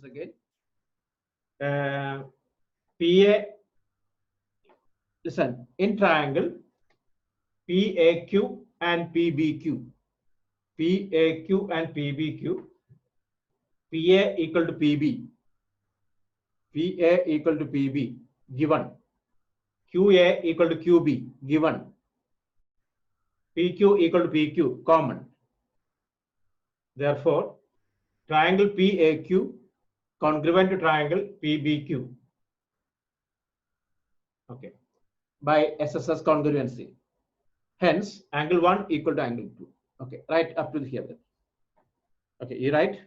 again. PA, listen, in triangle PAQ and PBQ, PAQ and PBQ, PA equal to PB, PA equal to PB, given. QA equal to QB, given. PQ equal to PQ, common. Therefore, triangle PAQ congruent to triangle PBQ. Okay, by SSS congruency. Hence, angle 1 equal to angle 2. Okay, right up to here. Okay, you write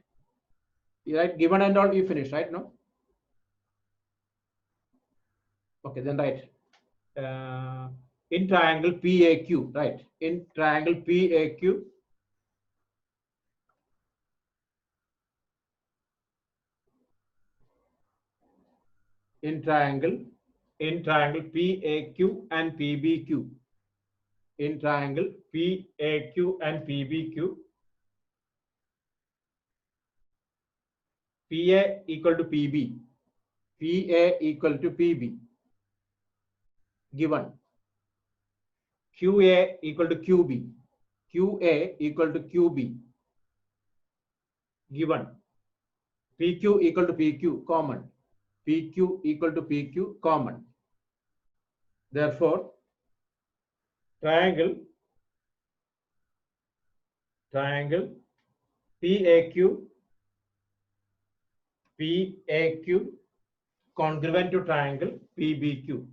given and all, you finish, right? No? Okay, then write in triangle PAQ, right? In triangle PAQ, in triangle PAQ and PBQ, in triangle PAQ and PBQ, PA equal to PB, PA equal to PB, given. QA equal to QB, QA equal to QB, given. PQ equal to PQ, common. PQ equal to PQ, common. Therefore, triangle PAQ congruent to triangle PBQ,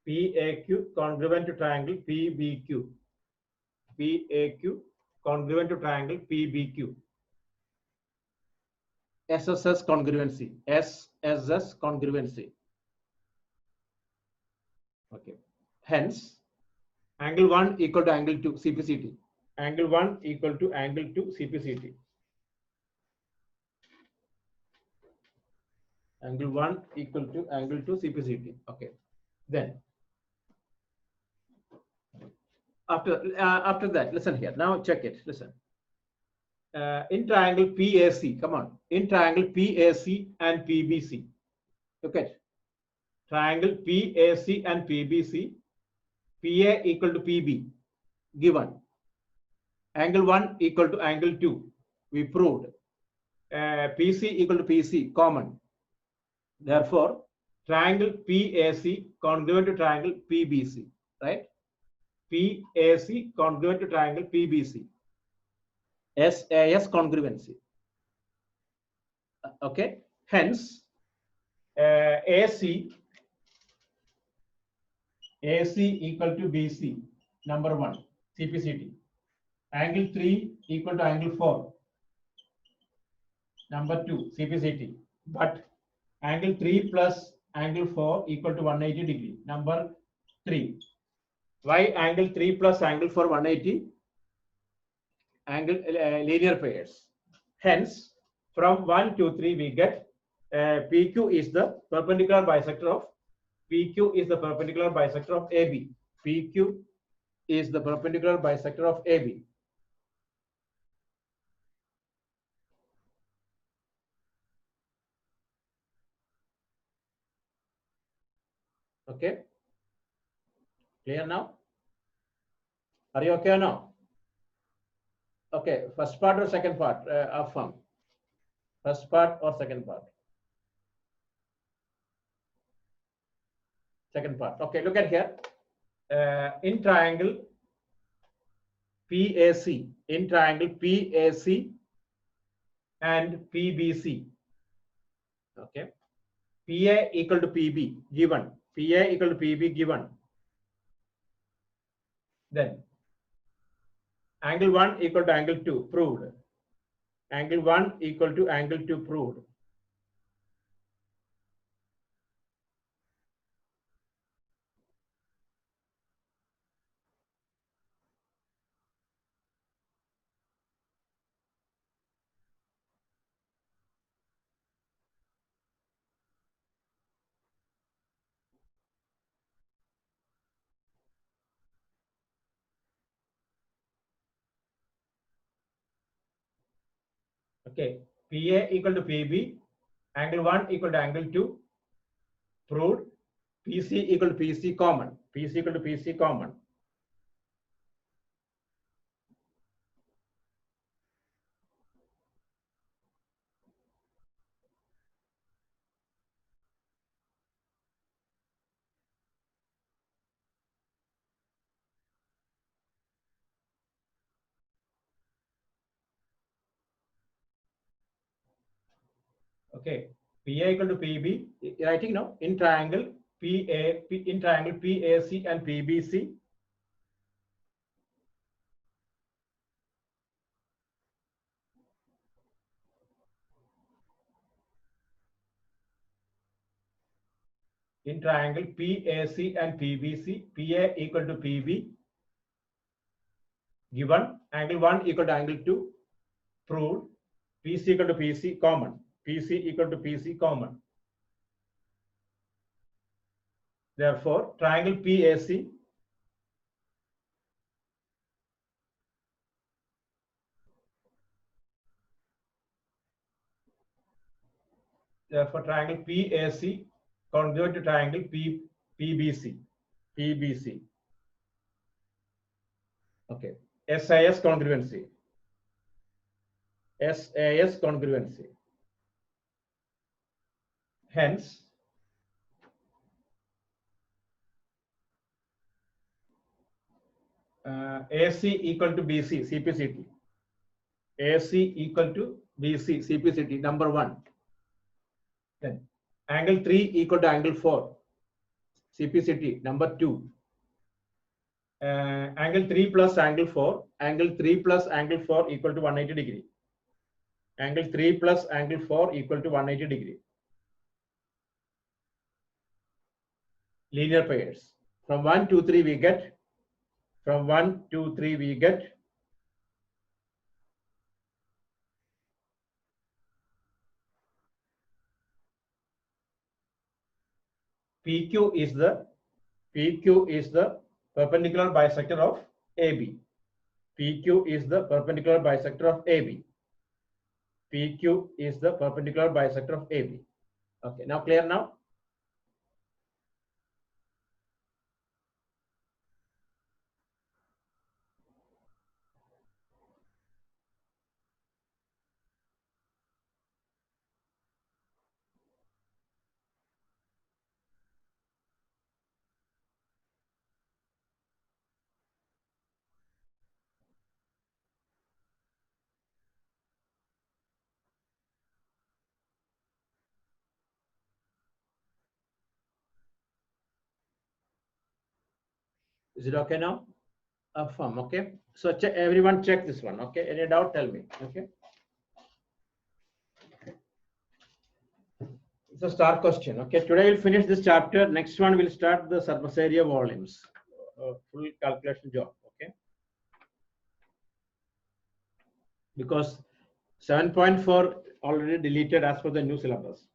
PAQ congruent to triangle PBQ, PAQ congruent to triangle PBQ. SSS congruency, SSS congruency. Okay. Hence, angle 1 equal to angle 2 CPCT. Angle 1 equal to angle 2 CPCT. Angle 1 equal to angle 2 CPCT. Okay. Then after that, listen here. Now check it. Listen. In triangle PAC, come on. In triangle PAC and PBC. Look at triangle PAC and PBC. PA equal to PB, given. Angle 1 equal to angle 2, we proved. PC equal to PC, common. Therefore, triangle PAC congruent to triangle PBC, right? PAC congruent to triangle PBC. SAS congruency. Okay. Hence, AC equal to BC, number 1, CPCT. Angle 3 equal to angle 4, number 2, CPCT. But angle 3 plus angle 4 equal to 180 degree, number 3. Why angle 3 plus angle 4 180? Angle linear pairs. Hence, from 1, 2, 3 we get PQ is the perpendicular bisector of AB. PQ is the perpendicular bisector of AB. Okay. Clear now? Are you okay now? Okay. First part or second part of form? First part or second part? Second part. Okay. Look at here. In triangle PAC, in triangle PAC and PBC. Okay. PA equal to PB, given. PA equal to PB, given. Then angle 1 equal to angle 2, proved. Angle 1 equal to angle 2, proved. Okay. PA equal to PB Angle 1 equal to angle 2. Proved. PC equal to PC common. PC equal to PC common. Okay. PA equal to PB. Writing now in triangle in triangle PAC and PBC. In triangle PAC and PBC, PA equal to PB. Given angle 1 equal to angle 2. Proved. PC equal to PC common. PC equal to PC common. Therefore, triangle PAC therefore triangle PAC congruent to triangle PBC. PBC. Okay. SAS congruency. SAS congruency. Hence, AC equal to BC, CPCT. AC equal to BC, CPCT, number 1. Then angle 3 equal to angle 4, CPCT, number 2. Angle 3 plus angle 4, angle 3 plus angle 4 equal to 180 degree. Angle 3 plus angle 4 equal to 180 degree. Linear pairs. From 1, 2, 3 we get. From 1, 2, 3 we get. PQ is the perpendicular bisector of AB. PQ is the perpendicular bisector of AB. PQ is the perpendicular bisector of AB. Okay, now clear now? Is it okay now? Affirm, okay. So everyone check this one, okay. Any doubt, tell me, okay. It's a star question, okay. Today we'll finish this chapter. Next one we'll start the surface area volumes, full calculation job, okay. Because 7.4 already deleted as per the new syllabus.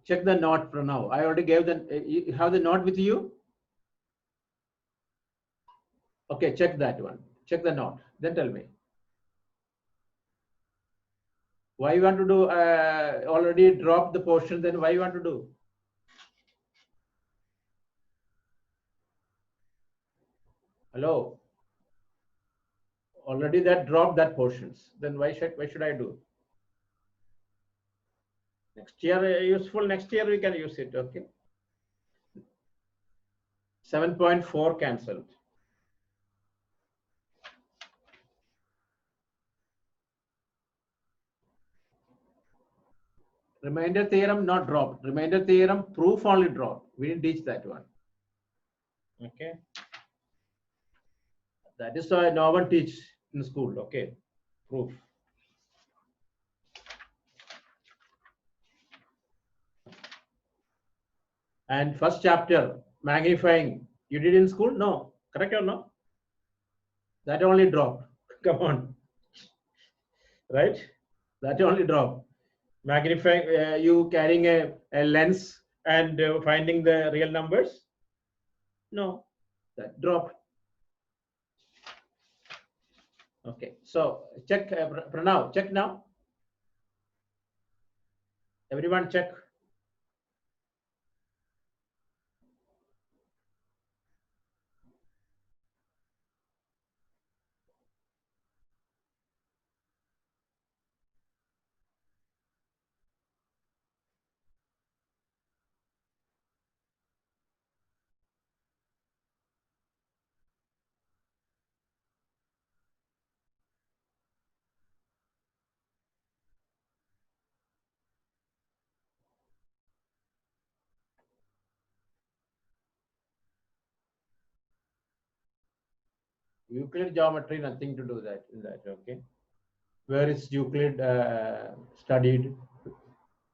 Check the note for now. I already gave the, you have the note with you? Okay, check that one. Check the note. Then tell me. Why you want to do, already drop the portion, then why you want to do? Hello? Already that dropped that portions. Then why should I do? Next year useful, next year we can use it, okay? 7.4 cancelled. Remainder theorem not dropped. Remainder theorem proof only dropped. We didn't teach that one. Okay. That is why no one teach in school. Okay. Proof. And first chapter, magnifying, you did in school? No. Correct or no? That only dropped. Come on. Right? That only dropped. Magnifying, you carrying a lens and finding the real numbers? No, that dropped. Okay, so check, Pranav, check now. Everyone check. Euclid geometry, nothing to do that in that. Okay, where is Euclid studied?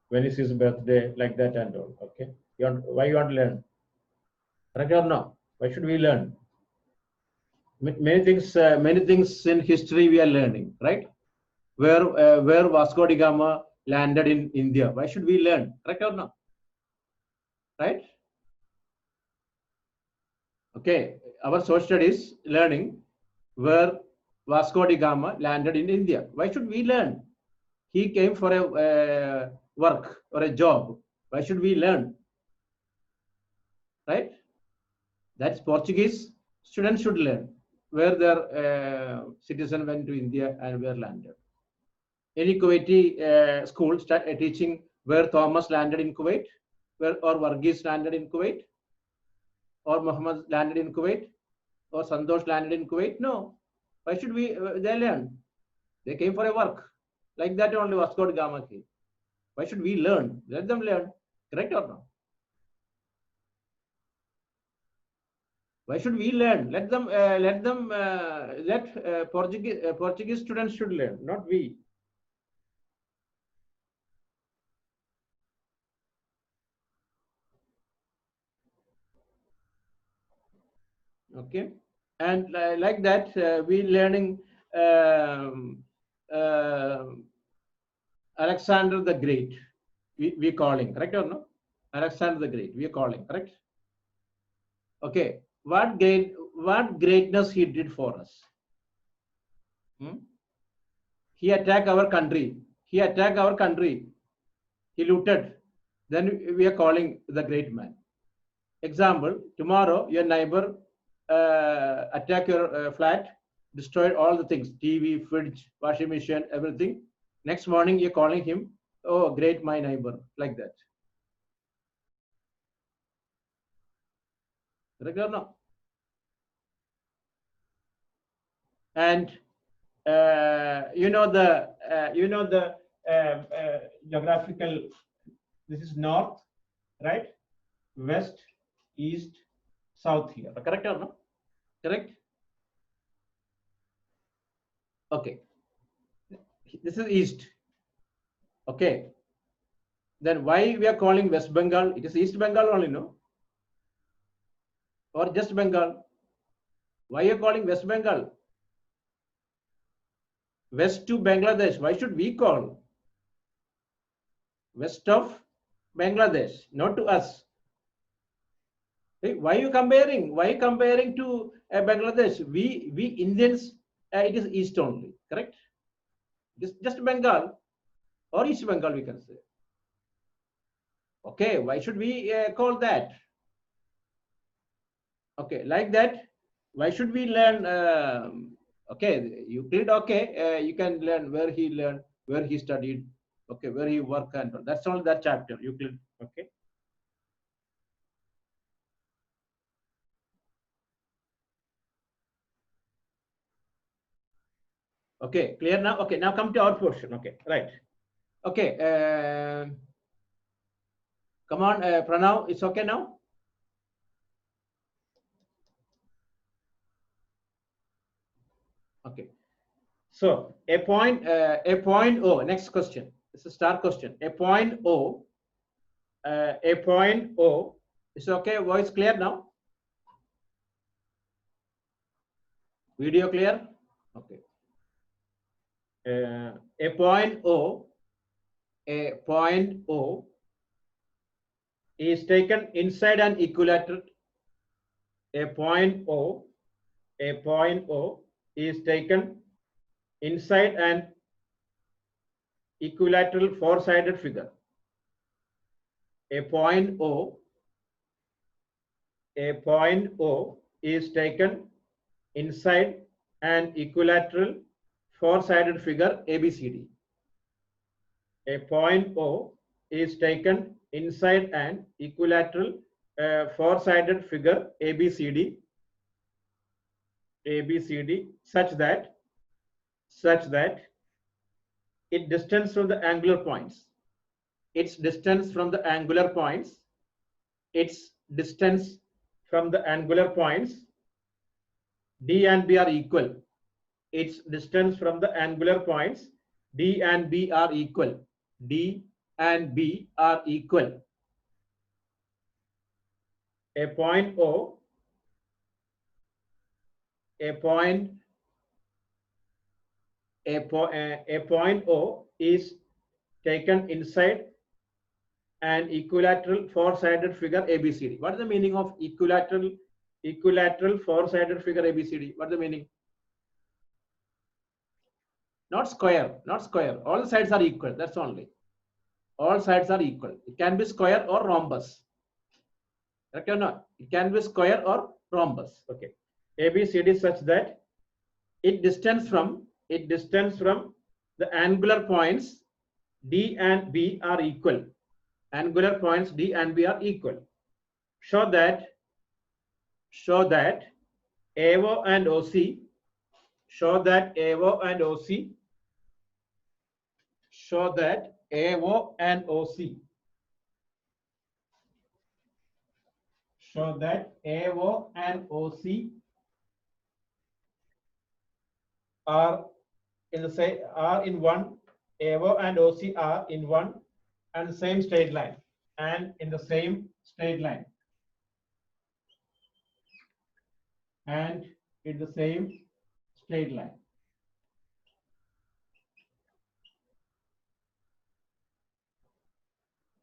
When is his birthday? Like that and all. Okay, why you want to learn? Correct or no? Why should we learn? Many things in history we are learning, right? Where Vasco da Gama landed in India. Why should we learn? Correct or no? Right? Okay, our social studies learning where Vasco da Gama landed in India. Why should we learn? He came for a work or a job. Why should we learn? Right? That's Portuguese students should learn where their citizen went to India and where landed. Any Kuwaiti school start teaching where Thomas landed in Kuwait, where or Varghese landed in Kuwait, or Muhammad landed in Kuwait, or Santosh landed in Kuwait? No. Why should we? They learn. They came for a work. Like that only Vasco da Gama came. Why should we learn? Let them learn. Correct or not? Why should we learn? Let them. Let Portuguese students should learn, not we. Okay, and like that we learning um, uh, Alexander the Great. We calling, correct or no? Alexander the Great. We are calling, correct? Okay. What greatness he did for us? Hmm? He attacked our country. He attacked our country. He looted. Then we are calling the great man. Example: tomorrow your neighbor attack your flat, destroyed all the things: TV, fridge, washing machine, everything. Next morning you're calling him, oh, great my neighbor, like that. Correct or no? And the geographical. This is north, right? West, east, south here. Correct or no? Correct. Okay. This is east. Okay. Then why we are calling West Bengal? It is East Bengal only, no? Or just Bengal? Why are you calling West Bengal? West to Bangladesh. Why should we call west of Bangladesh? Not to us. Hey, why you comparing? Why comparing to Bangladesh? We Indians, it is east only. Correct? Just Bengal or East Bengal, we can say. Okay, why should we call that? Okay, like that. Why should we learn? Okay, Euclid. Okay, you can learn where he learned, where he studied. Okay, where he worked and all. That's all that chapter, Euclid. Okay. Okay, clear now. Okay, now come to our portion. Okay, right. Okay. Come on, Pranav. It's okay now. Okay. So a point O. Next question. It's a star question. A point O. A point O. Is okay. Voice clear now. Video clear. Okay. A point O a point O is taken inside an equilateral. A point O is taken inside an equilateral four-sided figure. A point O is taken inside an equilateral four-sided figure ABCD. A point O is taken inside an equilateral four-sided figure ABCD such that its distance from the angular points D and B are equal. Its distance from the angular points D and B are equal. A point O is taken inside an equilateral four-sided figure ABCD. What is the meaning of equilateral four-sided figure ABCD? What is the meaning? Not square. All the sides are equal. That's only. All sides are equal. It can be square or rhombus. Correct or not? It can be square or rhombus. Okay. ABCD such that its distance from the angular points D and B are equal. Angular points D and B are equal. Show that AO and OC are in one. AO and OC are in one and the same straight line.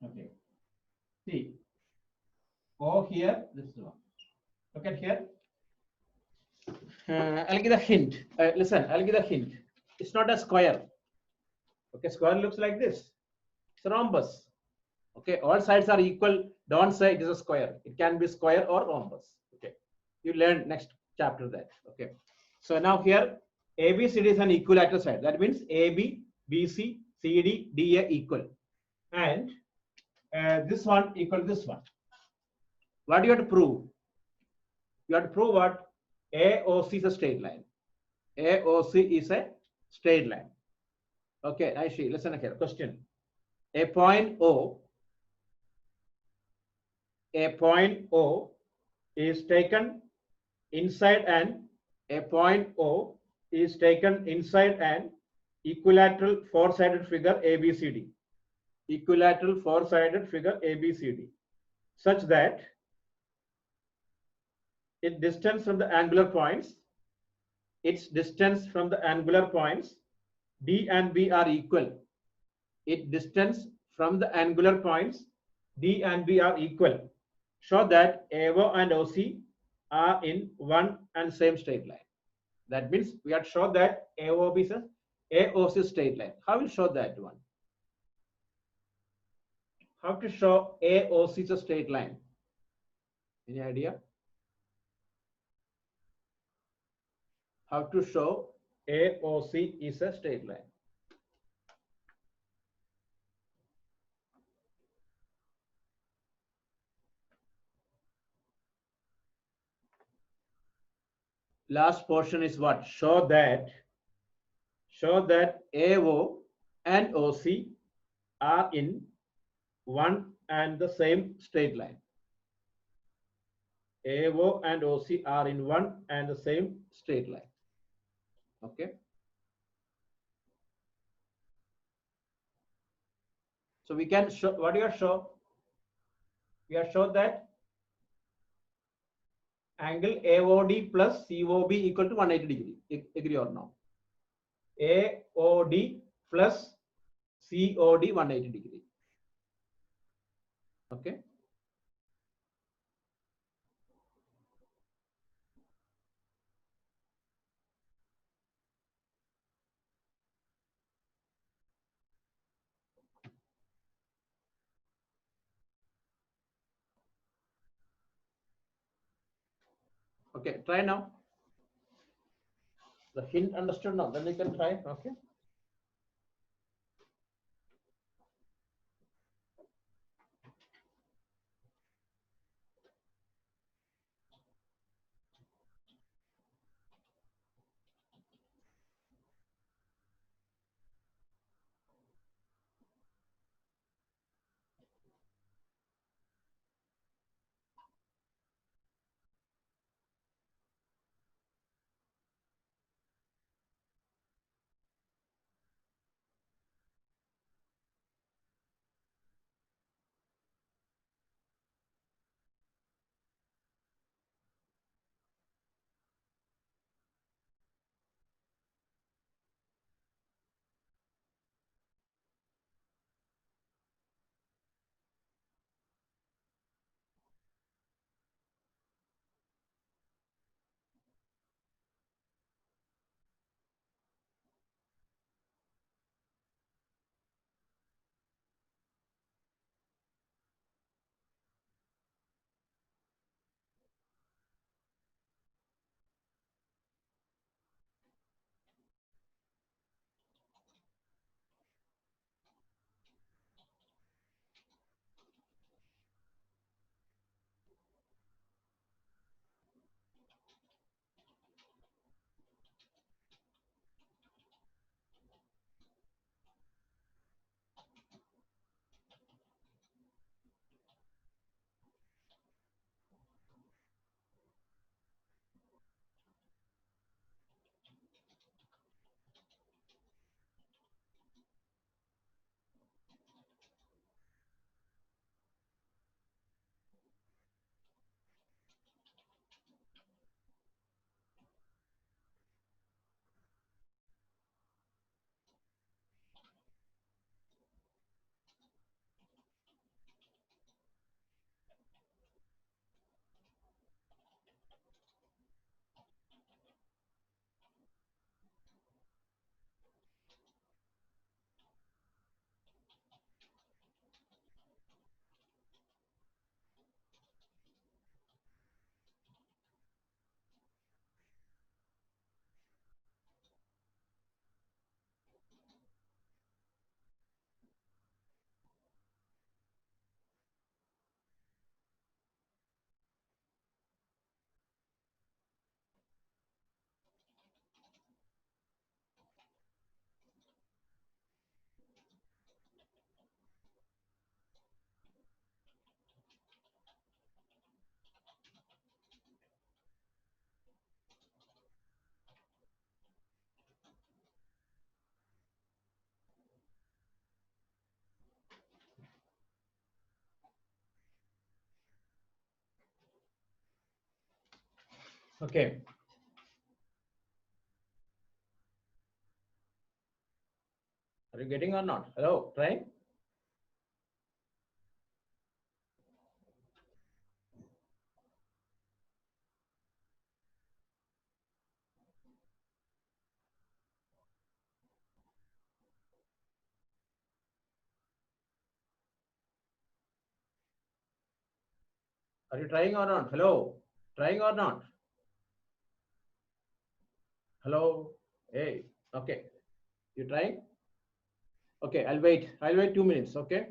Okay. See. O here, this one. Look at here. I'll give a hint. Listen, I'll give a hint. It's not a square. Okay, square looks like this. It's a rhombus. Okay, all sides are equal. Don't say it is a square. It can be square or rhombus. Okay, you learn next chapter that. Okay, so now here ABCD is an equilateral side. That means AB, BC, CD, DA equal, and this one equal to this one. What do you have to prove? You have to prove what? AOC is a straight line. AOC is a straight line. Okay, I see. Listen here. Question. A point O is taken inside an equilateral four-sided figure ABCD. Such that its distance from the angular points D and B are equal. Show that AO and OC are in one and same straight line. That means we have shown that AOB is AOC straight line. How will show that one? How to show AOC is a straight line? Any idea? How to show AOC is a straight line? Last portion is what? Show that AO and OC are in one and the same straight line. AO and OC are in one and the same straight line. Okay. So we can show, what do you show? We have shown that angle AOD plus COB equal to 180 degree. Agree or no? AOD plus COD 180 degree. Okay. Okay, try now. The hint understood now, then you can try. Okay. Okay. Are you getting or not? Hello, try. Are you trying or not? Hello, trying or not? Hello, hey, okay. You trying? Okay, I'll wait. I'll wait 2 minutes. Okay.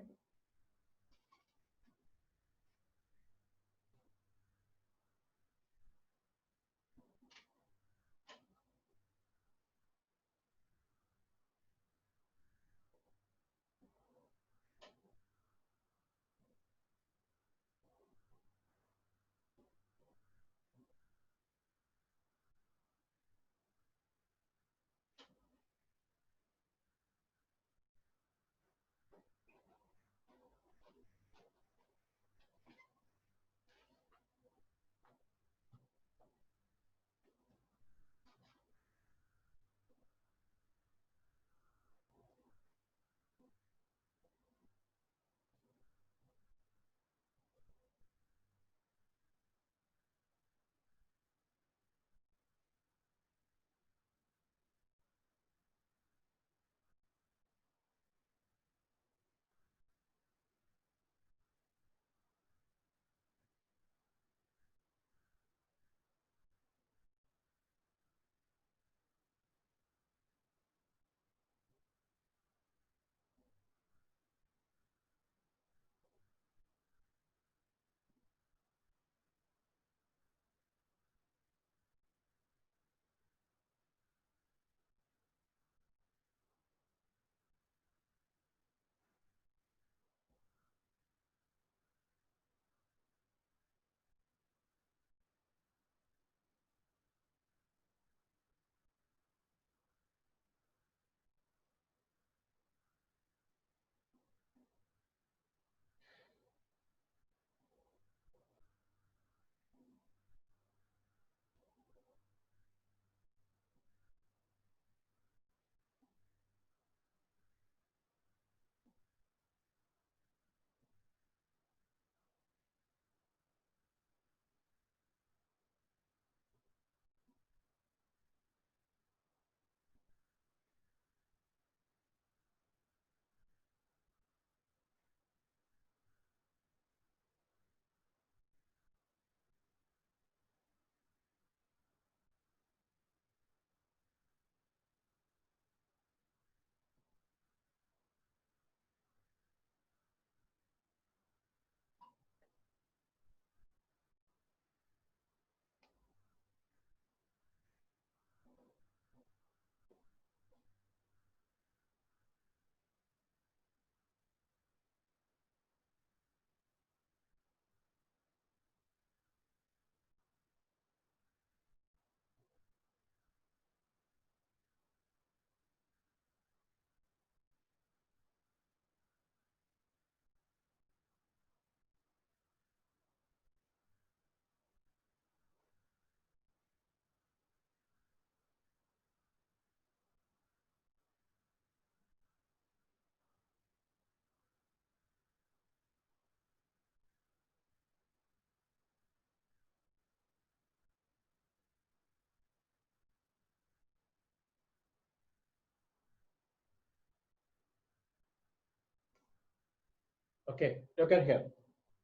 Okay, look at here.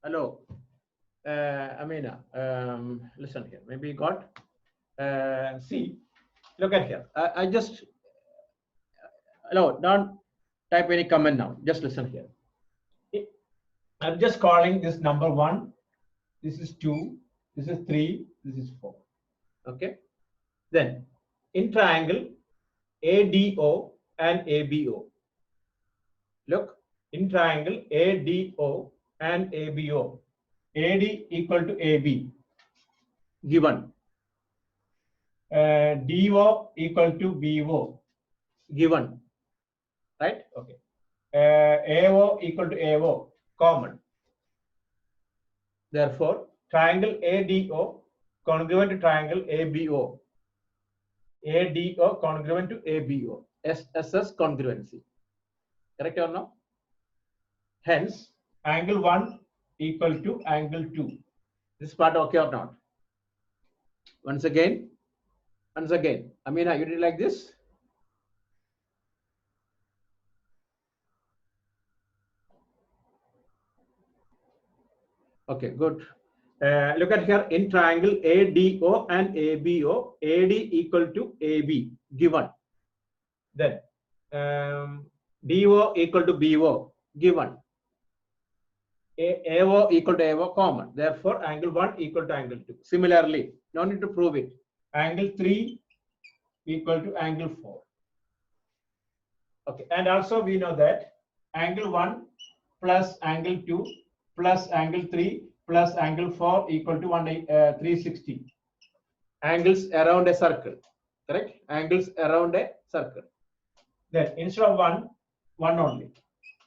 Hello, Amina. Listen here. Maybe you got. See, look at here. I just hello. Don't type any comment now. Just listen here. I'm just calling this number 1. This is 2. This is 3. This is 4. Okay. Then in triangle ADO and ABO. Look, in triangle ADO and ABO. AD equal to AB given. DO equal to BO given. Right? Okay. AO equal to AO common. Therefore, triangle ADO congruent to triangle ABO. ADO congruent to ABO. SSS congruency. Correct or no? Hence, angle 1 equal to angle 2. This part okay or not? Once again. Amina, you did like this? Okay, good. Look at here in triangle ADO and ABO, AD equal to AB given. Then DO equal to BO given. AO equal to AO common. Therefore, angle 1 equal to angle 2. Similarly, no need to prove it. Angle 3 equal to angle 4. Okay, and also we know that angle 1 plus angle 2 plus angle 3 plus angle 4 equal to 360. Angles around a circle. Correct? Angles around a circle. Then instead of 1 only.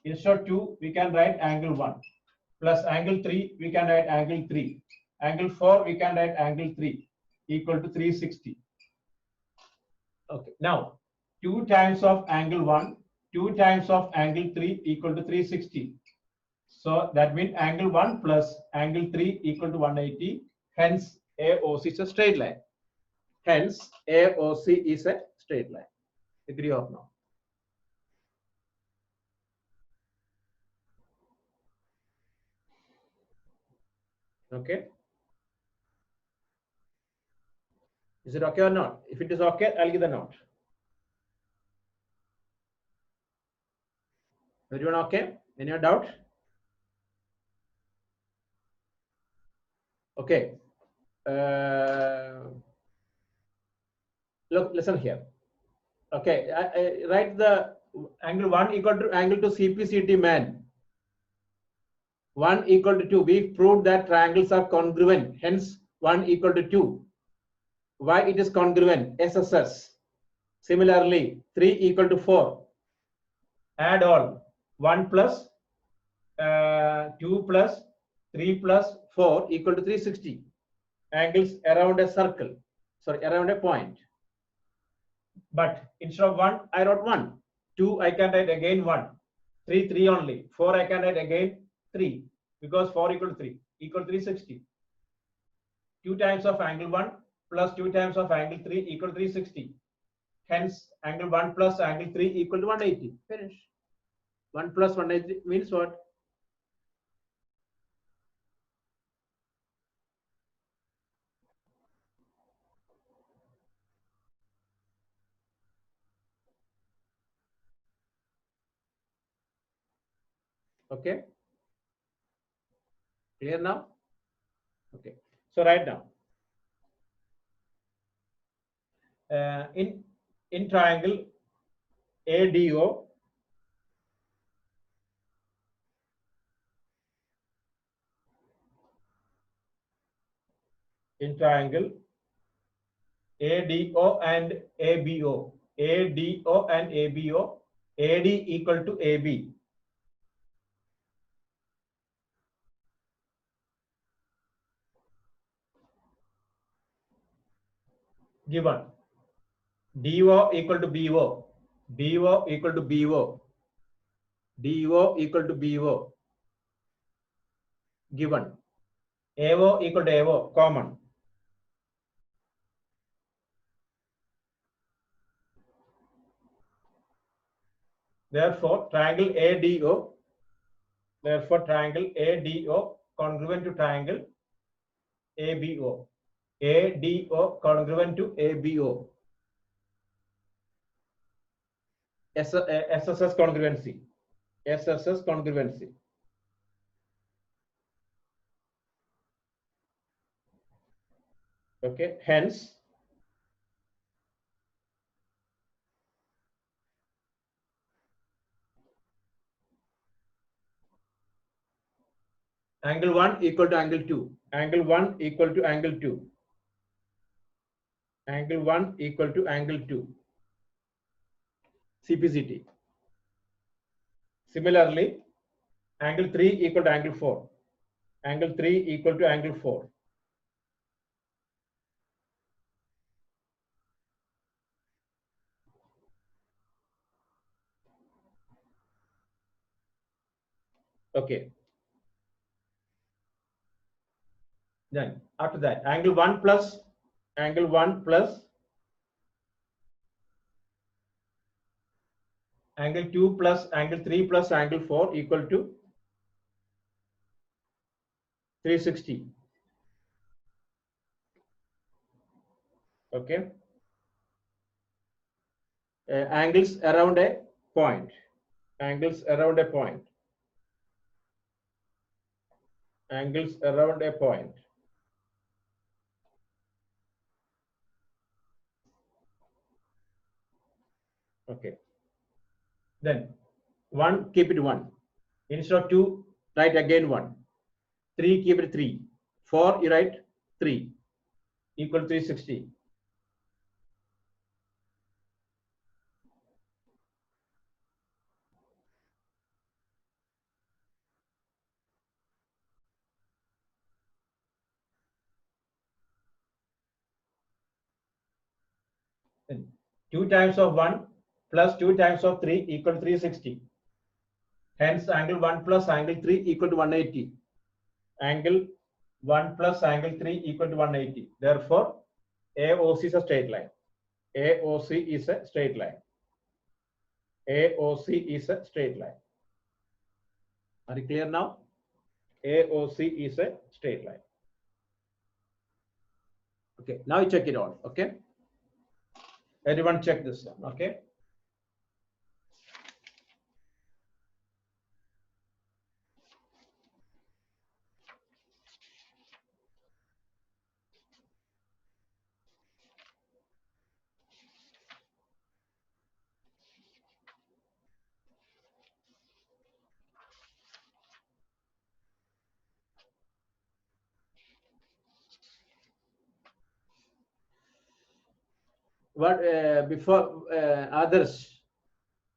Instead of 2, we can write angle 1. Plus angle 3, we can write angle 3. Angle 4, we can write angle 3 equal to 360. Okay. Now, 2 times of angle 1, 2 times of angle 3 equal to 360. So that means angle 1 plus angle 3 equal to 180. Hence, AOC is a straight line. Hence, AOC is a straight line. Agree or not? Okay. Is it okay or not? If it is okay, I'll give the note. Everyone okay? Any doubt? Okay. Look, listen here. Okay, I write the angle 1 equal to angle to CPCT man. 1 equal to 2. We proved that triangles are congruent. Hence, 1 equal to 2. Why it is congruent? SSS. Similarly, 3 equal to 4. Add all. 1 plus 2 plus 3 plus 4 equal to 360. Angles around a circle. Sorry, around a point. But instead of 1, I wrote 1. 2, I can write again 1. 3, 3 only. 4, I can write again 3. Because 4 equal to 3. Equal to 360. 2 times of angle 1 plus 2 times of angle 3 equal to 360. Hence, angle 1 plus angle 3 equal to 180. Finish. 1 plus 180 means what? Okay. Clear now? Okay. So write down. In triangle ADO, in triangle ADO and ABO, ADO and ABO, AD equal to AB. Given DO equal to BO, BO equal to BO, DO equal to BO. Given AO equal to AO, common. Therefore, triangle ADO Therefore, triangle ADO congruent to triangle ABO. ADO congruent to ABO. SSS congruency. SSS congruency. Okay, hence angle 1 equal to angle 2. Angle 1 equal to angle 2. Angle 1 equal to angle 2. CPCT. Similarly, angle 3 equal to angle 4. Angle 3 equal to angle 4. Okay. Then after that, angle 1 plus angle 1 plus angle 2 plus angle 3 plus angle 4 equal to 360. Okay. Angles around a point. Angles around a point. Angles around a point. Okay. Then 1, keep it 1. Instead of 2, write again 1. 3, keep it 3. 4, you write 3 equal to 360. Then 2 times of 1 plus 2 times of 3 equal to 360. Hence, angle 1 plus angle 3 equal to 180. Angle 1 plus angle 3 equal to 180. Therefore, AOC is a straight line. AOC is a straight line. AOC is a straight line. Are you clear now? AOC is a straight line. Okay, now you check it out. Okay, everyone check this one. Okay. What before others?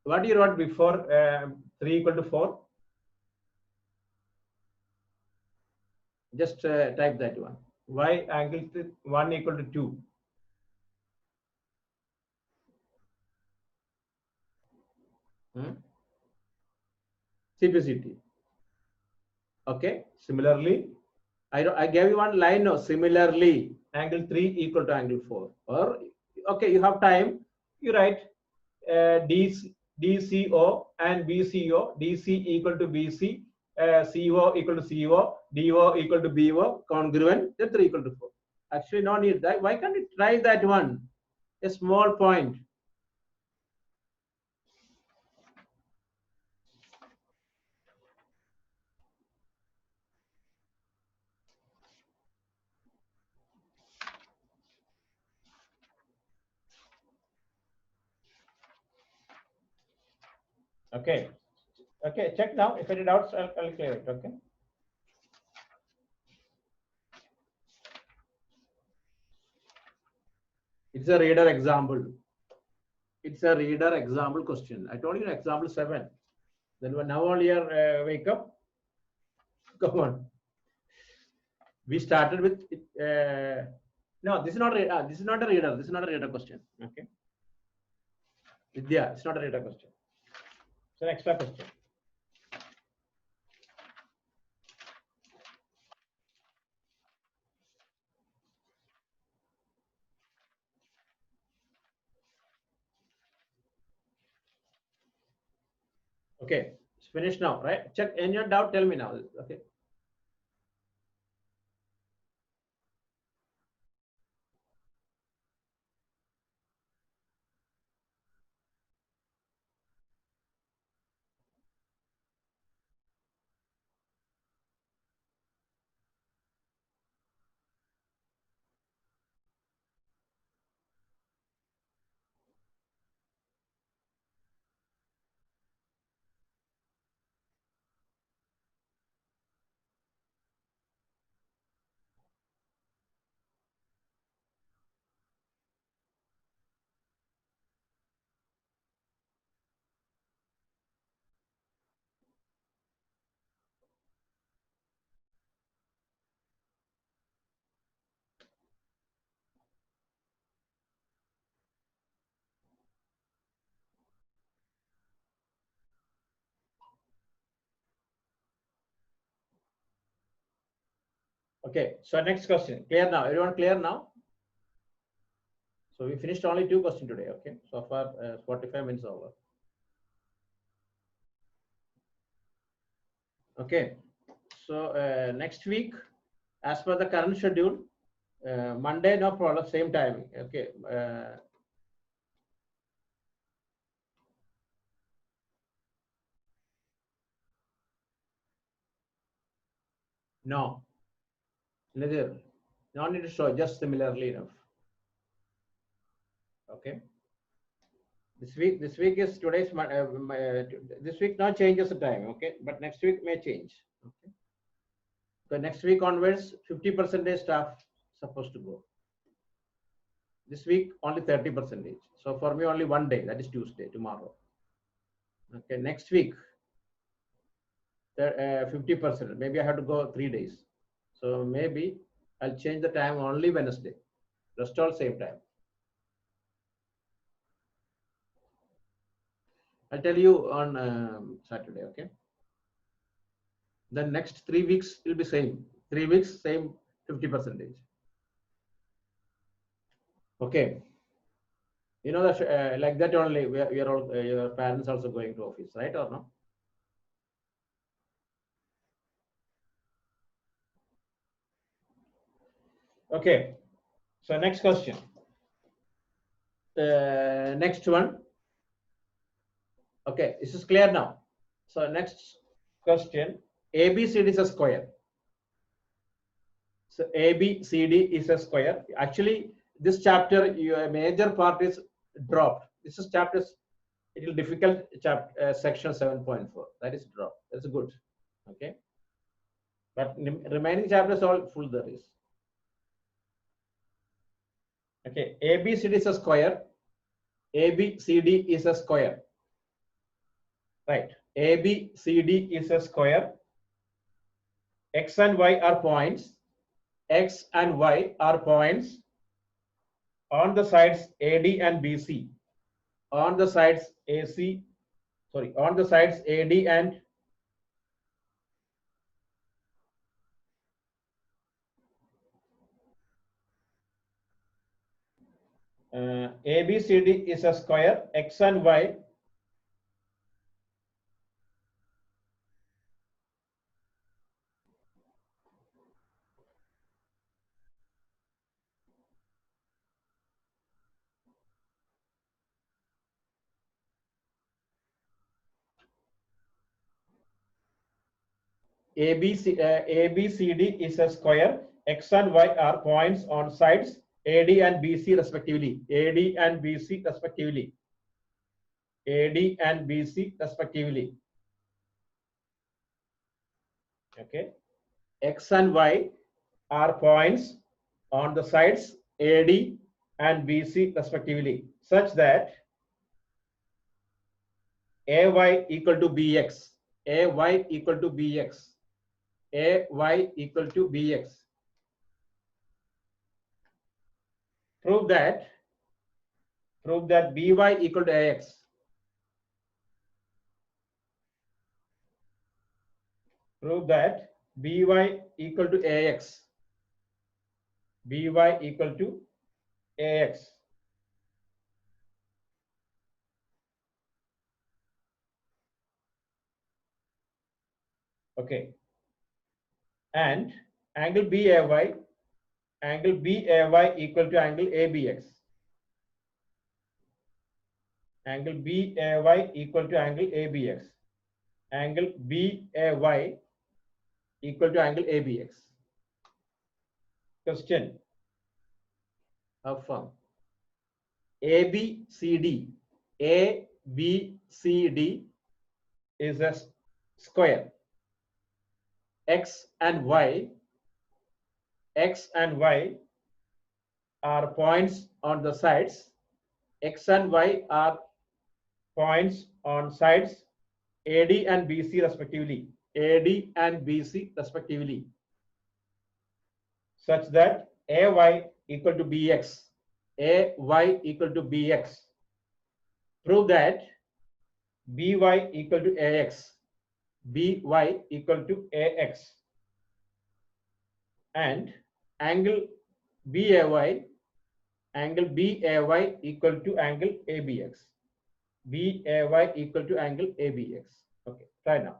What do you wrote before 3 equal to 4? Just type that one. Why angle 1 equal to 2? CPCT. Okay. Similarly, I gave you one line now. Similarly, angle 3 equal to angle 4. Or okay, you have time. You write DCO and BCO. DC equal to BC. CO equal to CO. DO equal to BO. Congruent. Then 3 equal to 4. Actually, no need that. Why can't you try that one? A small point. Okay. Okay, check now. If any doubts, I'll clear it. Okay. It's a reader example. It's a reader example question. I told you example 7. Then now only you wake up. Come on. We started with no. This is not this is not a reader. This is not a reader question. Okay. Vidya, it's not a reader question. It's an extra question. Okay. It's finished now, right? Check any doubt, tell me now. Okay. Okay, so next question. Clear now? Everyone clear now? So we finished only 2 questions today. Okay, so far 45 minutes over. Okay, so next week, as per the current schedule, Monday no problem, same timing. Okay. No, neither. No need to show, just similarly enough. Okay. This week is today's. This week no changes the time. Okay, but next week may change. Okay. So next week onwards, 50% staff supposed to go. This week only 30%. So for me only one day, that is Tuesday, tomorrow. Okay, next week 50%. Maybe I have to go 3 days. So maybe I'll change the time only Wednesday. Rest all same time. I'll tell you on Saturday. Okay. Then next 3 weeks will be same. 3 weeks same 50%. Okay. You know that like that only we are all your parents also going to office, right or no? Okay. So next question. Next one. Okay, this is clear now. So next question. ABCD is a square. So ABCD is a square. Actually, this chapter, your major part is dropped. This is chapters. It will difficult chapter section 7.4. That is dropped. That's good. Okay. But remaining chapters all full there is. Okay. ABCD is a square. ABCD is a square. Right. ABCD is a square. X and Y are points. X and Y are points on the sides AD and BC. On the sides AC, sorry, on the sides AD and ABCD is a square. X and Y ABCD is a square. X and Y are points on sides AD and BC respectively. AD and BC respectively. AD and BC respectively. Okay. X and Y are points on the sides AD and BC respectively, such that AY equal to BX. AY equal to BX. AY equal to BX. Prove that BY equal to AX. Prove that BY equal to AX. BY equal to AX. Okay, and angle BAY, angle BAY equal to angle ABX. Angle BAY equal to angle ABX. Angle BAY equal to angle ABX. Question. Affirm. ABCD. ABCD is a square. X and Y are points on the sides. X and Y are points on sides AD and BC respectively. AD and BC respectively. Such that AY equal to BX. AY equal to BX. Prove that BY equal to AX. BY equal to AX. And angle BAY equal to angle ABX. BAY equal to angle ABX. Okay, try now.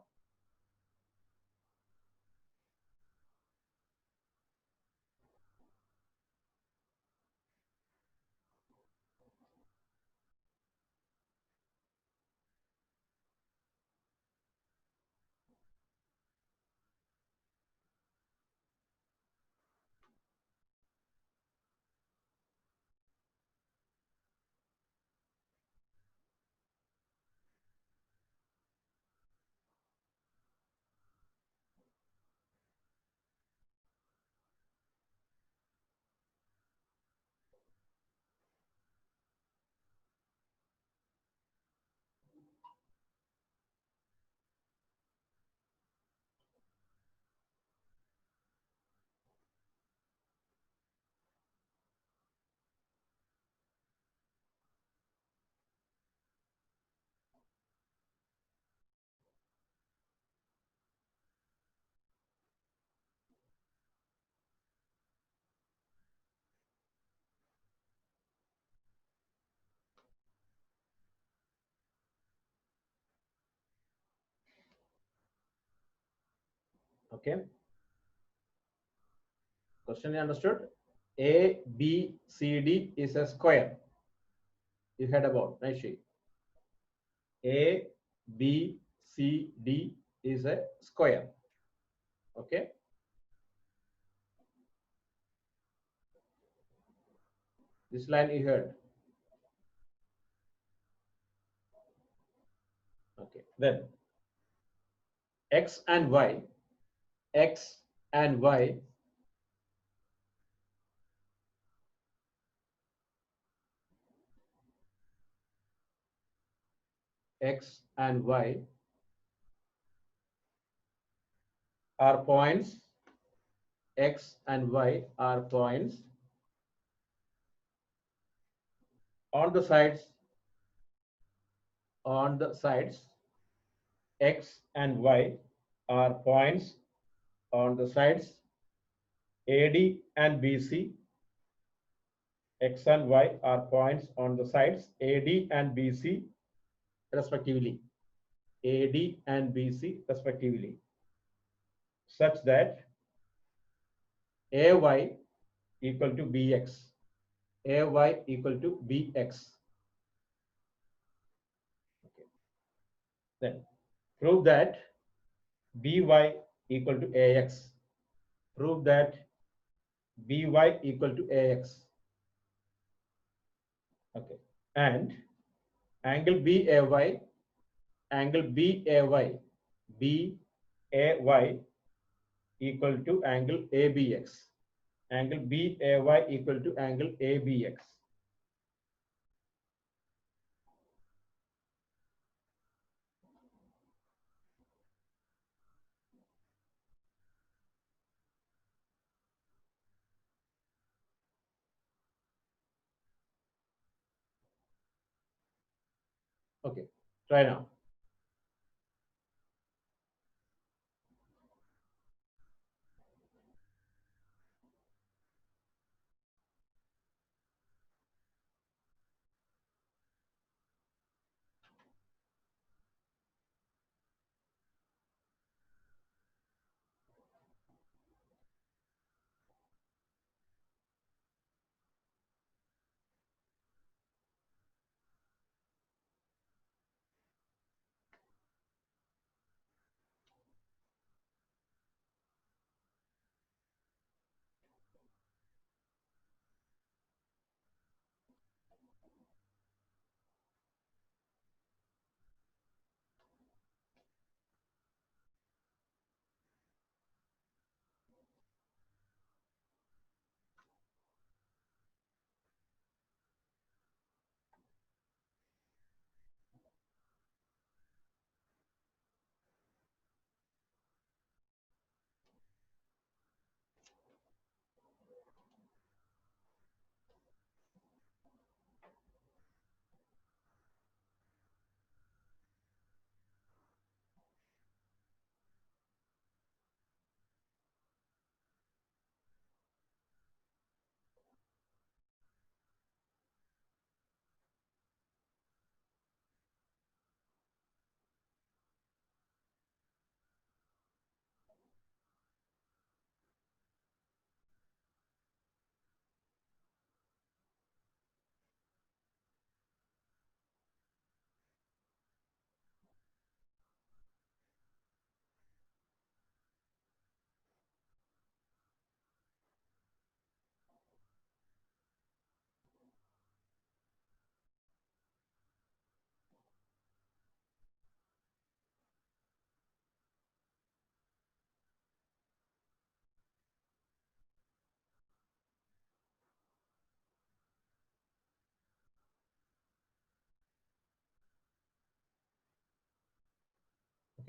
Okay. Question understood? ABCD is a square. You heard about, right? ABCD is a square. Okay. This line you heard. Okay. Then X and Y, X and Y X and Y are points. X and Y are points on the sides. On the sides, X and Y are points on the sides AD and BC. X and Y are points on the sides AD and BC respectively. AD and BC respectively. Such that AY equal to BX. AY equal to BX. Okay. Then prove that BY equal to AX. Prove that BY equal to AX. Okay. And angle BAY, angle BAY, BAY equal to angle ABX. Angle BAY equal to angle ABX. Okay, try now.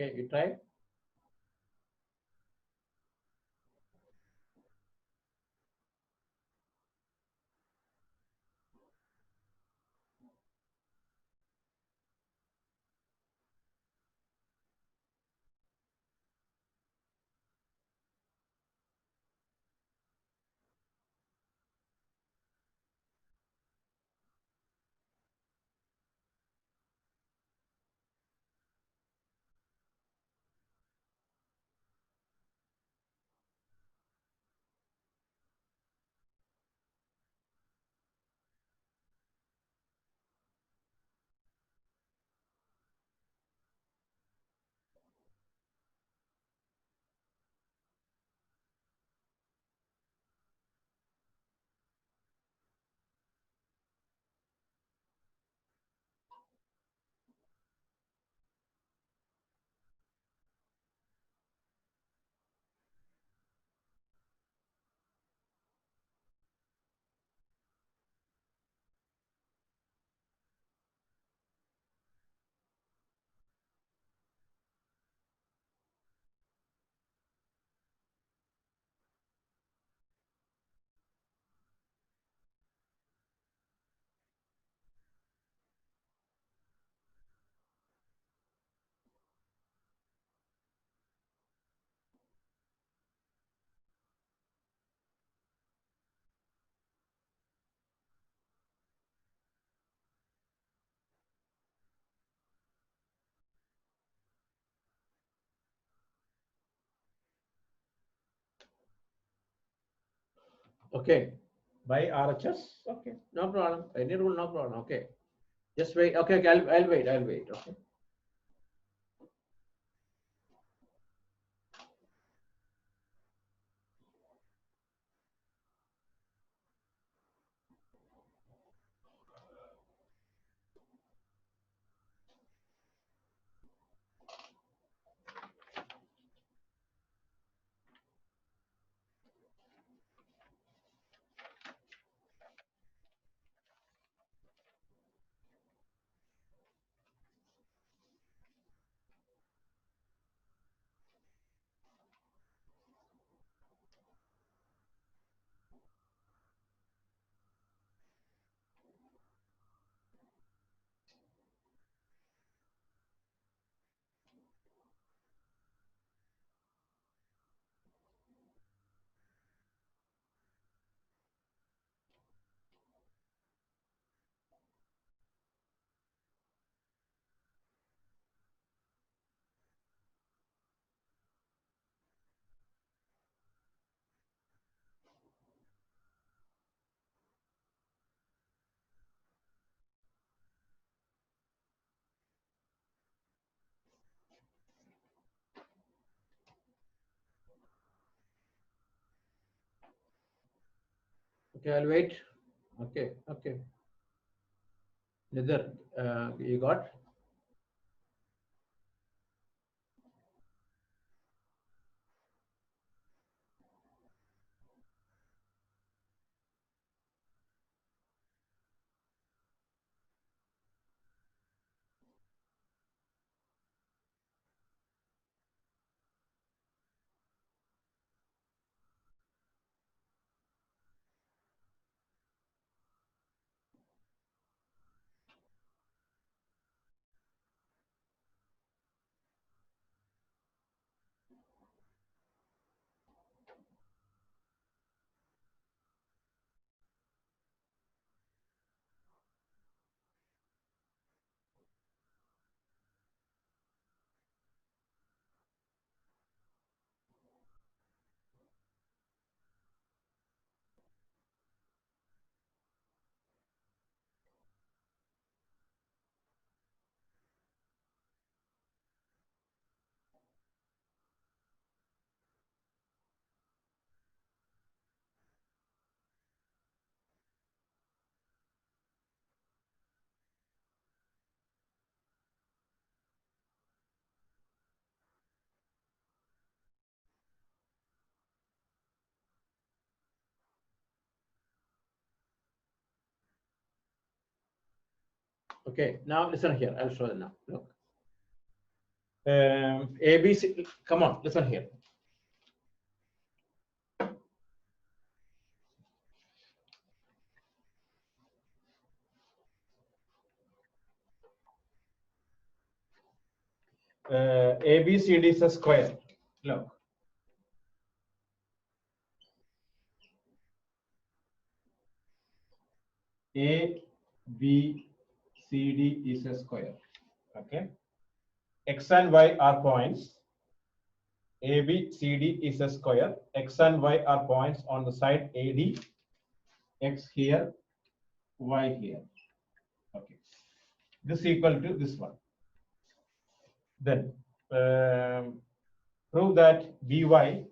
Okay, you try. Okay, by RHS. Okay, no problem. Any rule, no problem. Okay, just wait. Okay, okay, I'll wait. I'll wait. Okay. Okay, I'll wait. Okay, okay. Nidhar, you got? Okay, now listen here. I'll show you now. Look. ABC. Come on, listen here. ABCD is a square. Look. A, B, C, D is a square. Okay. X and Y are points. A, B, C, D is a square. X and Y are points on the side AD. X here, Y here. Okay. This is equal to this one. Then prove that BY.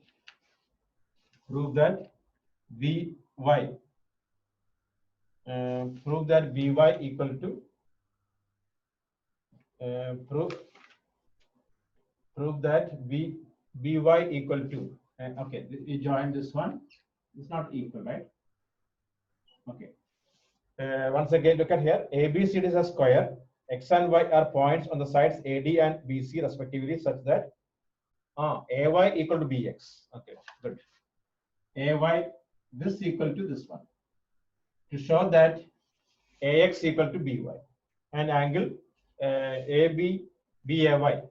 Prove that BY. Prove that BY equal to. Prove that BY equal to. Okay, we join this one. It's not equal, right? Okay. Once again, look at here. ABCD is a square. X and Y are points on the sides AD and BC respectively, such that AY equal to BX. Okay, good. AY, this equal to this one. To show that AX equal to BY. And angle AB, BAY.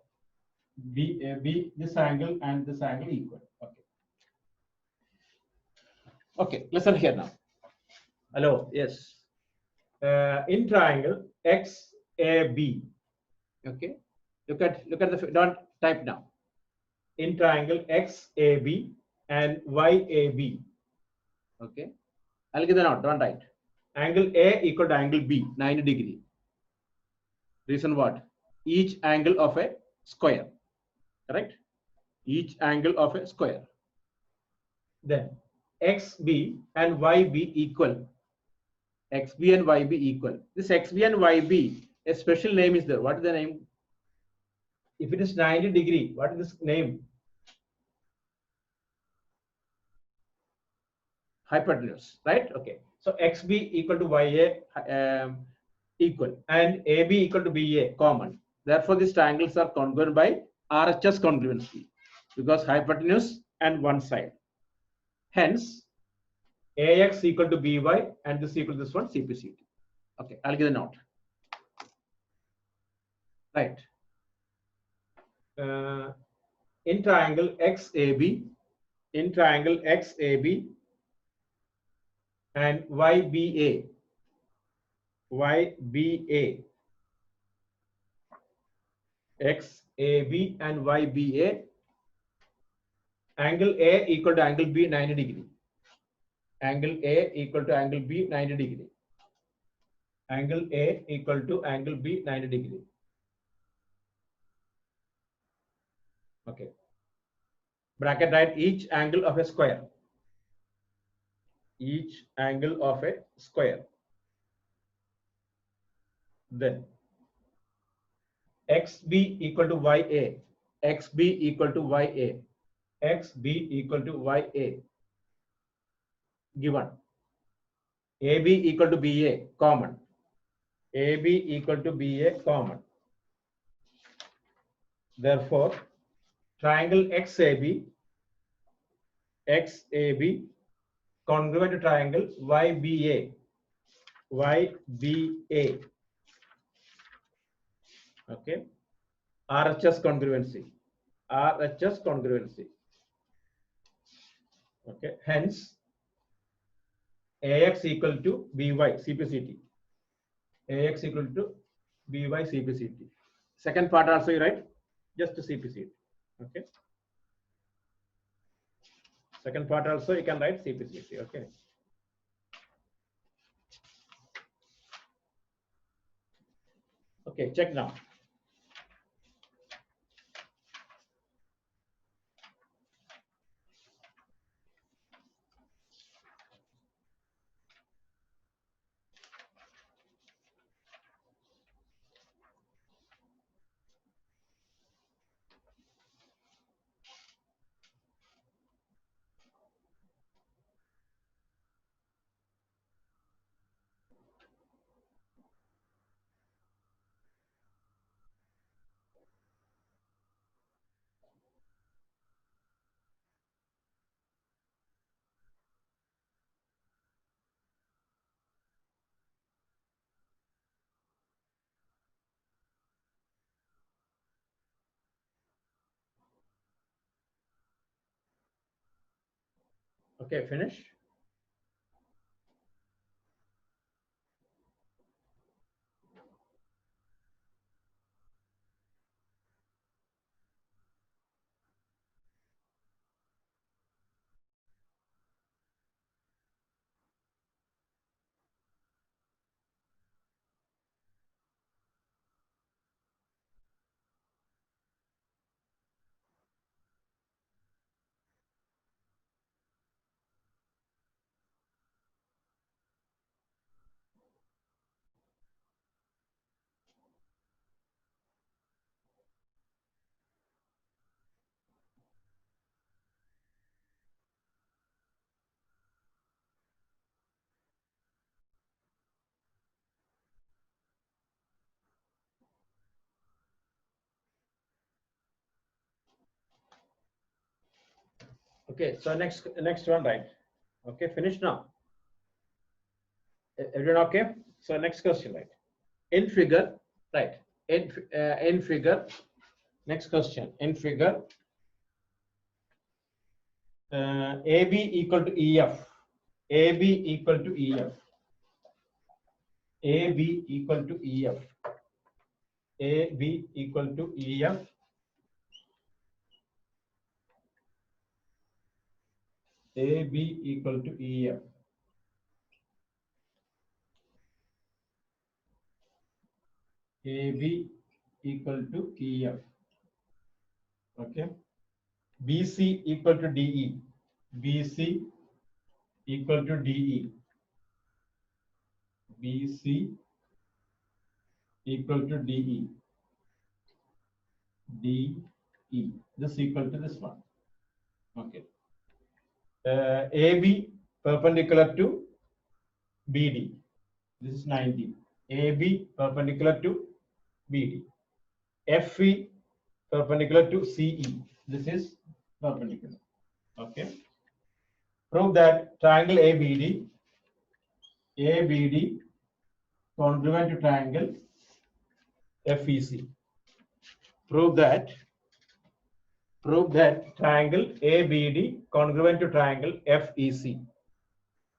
B, this angle and this angle equal. Okay. Okay, listen here now. Hello, yes. In triangle XAB. Okay, look at the, don't type now. In triangle XAB and YAB. Okay, I'll give the note, don't write. Angle A equal to angle B, 90 degree. Reason what? Each angle of a square, correct? Each angle of a square. Then XB and YB equal. XB and YB equal. This XB and YB, a special name is there. What is the name? If it is 90 degree, what is this name? Hypotenuse, right? Okay. So XB equal to YA equal and AB equal to BA common. Therefore, these triangles are congruent by RHS congruency because hypotenuse and one side. Hence, AX equal to BY and this equal to this one CPCT. Okay, I'll give a note. Right. In triangle XAB, in triangle XAB and YBA, YBA, XAB and YBA, angle A equal to angle B 90 degree. Angle A equal to angle B 90 degree. Angle A equal to angle B 90 degree. Okay. Bracket right, each angle of a square. Each angle of a square. Then XB equal to YA. XB equal to YA. XB equal to YA. Given. AB equal to BA common. AB equal to BA common. Therefore, triangle XAB congruent to triangle YBA. YBA. Okay. RHS congruency. RHS congruency. Okay. Hence, AX equal to BY CPCT. AX equal to BY CPCT. Second part also you write just to CPCT. Okay. Second part also you can write CPCT. Okay. Okay, check now. Okay, finish. Okay, so next one, right? Okay, finish now. Everyone okay? So next question, right? In figure, right? In figure, next question. In figure, AB equal to EF. AB equal to EF. AB equal to EF. AB equal to EF. AB equal to EF. AB equal to EF. Okay. BC equal to DE. BC equal to DE. BC equal to DE. DE. This equal to this one. Okay. AB perpendicular to BD. This is 90. AB perpendicular to BD. FE perpendicular to CE. This is perpendicular. Okay. Prove that triangle ABD congruent to triangle FEC. Prove that triangle ABD congruent to triangle FEC.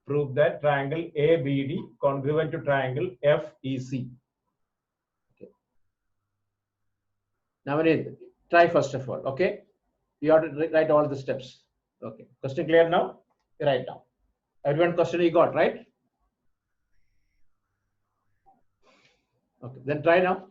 Prove that triangle ABD congruent to triangle FEC. Okay. Now we need try first of all. Okay, you have to write all the steps. Okay, question clear now? Write down. Everyone question you got, right? Okay, then try now.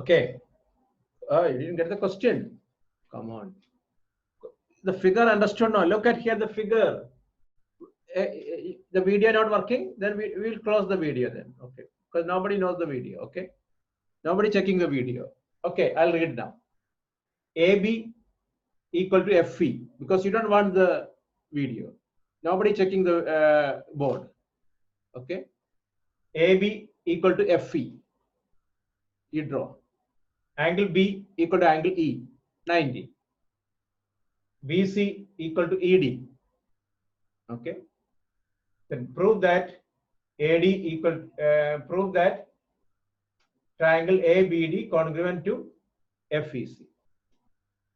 Okay. Oh, you didn't get the question. Come on. The figure understood now. Look at here the figure. The video not working, then we will close the video then. Okay. Because nobody knows the video. Okay. Nobody checking the video. Okay, I'll read now. AB equal to FE because you don't want the video. Nobody checking the board. Okay. AB equal to FE. You draw. Angle B equal to angle E, 90. BC equal to ED. Okay. Then prove that AD equal, prove that triangle ABD congruent to FEC.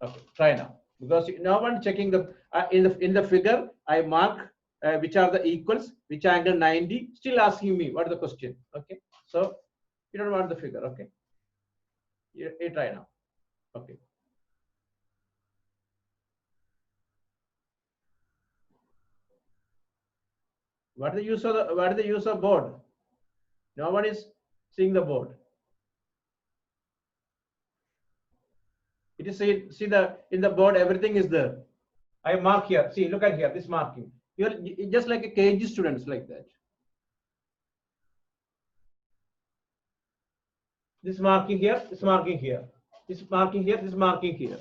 Okay, try now. Because no one checking the in the figure, I mark which are the equals, which angle 90. Still asking me what is the question. Okay, so you don't want the figure. Okay, you try now. Okay. What is the use of board? No one is seeing the board. It is see the in the board everything is there. I mark here. See, look at here. This marking. You're just like a KG students like that. This marking here. This marking here. This marking here. This marking here.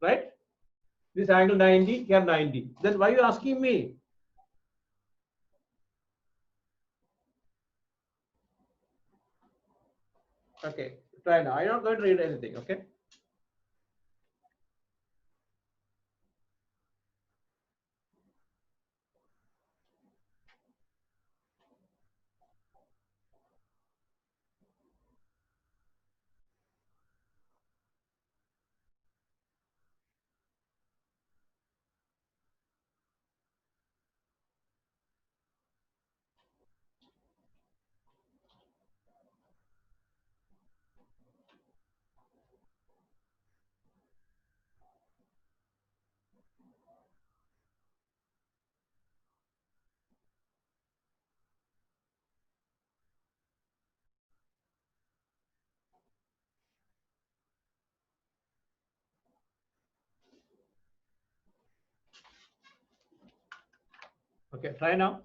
Right? This angle 90 here 90. Then why are you asking me? Okay, try now. I'm not going to read anything. Okay. Okay, try now.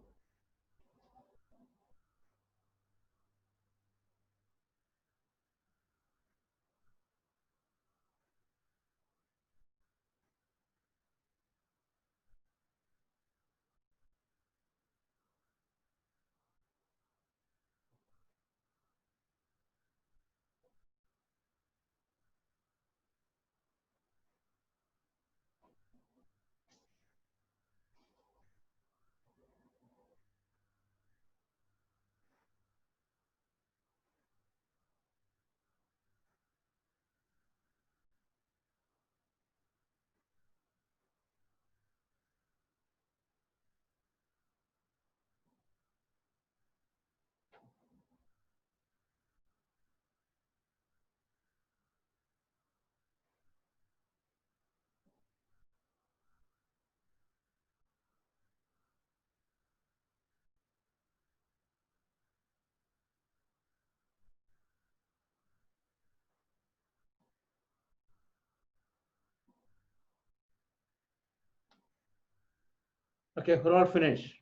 Okay, we're all finished.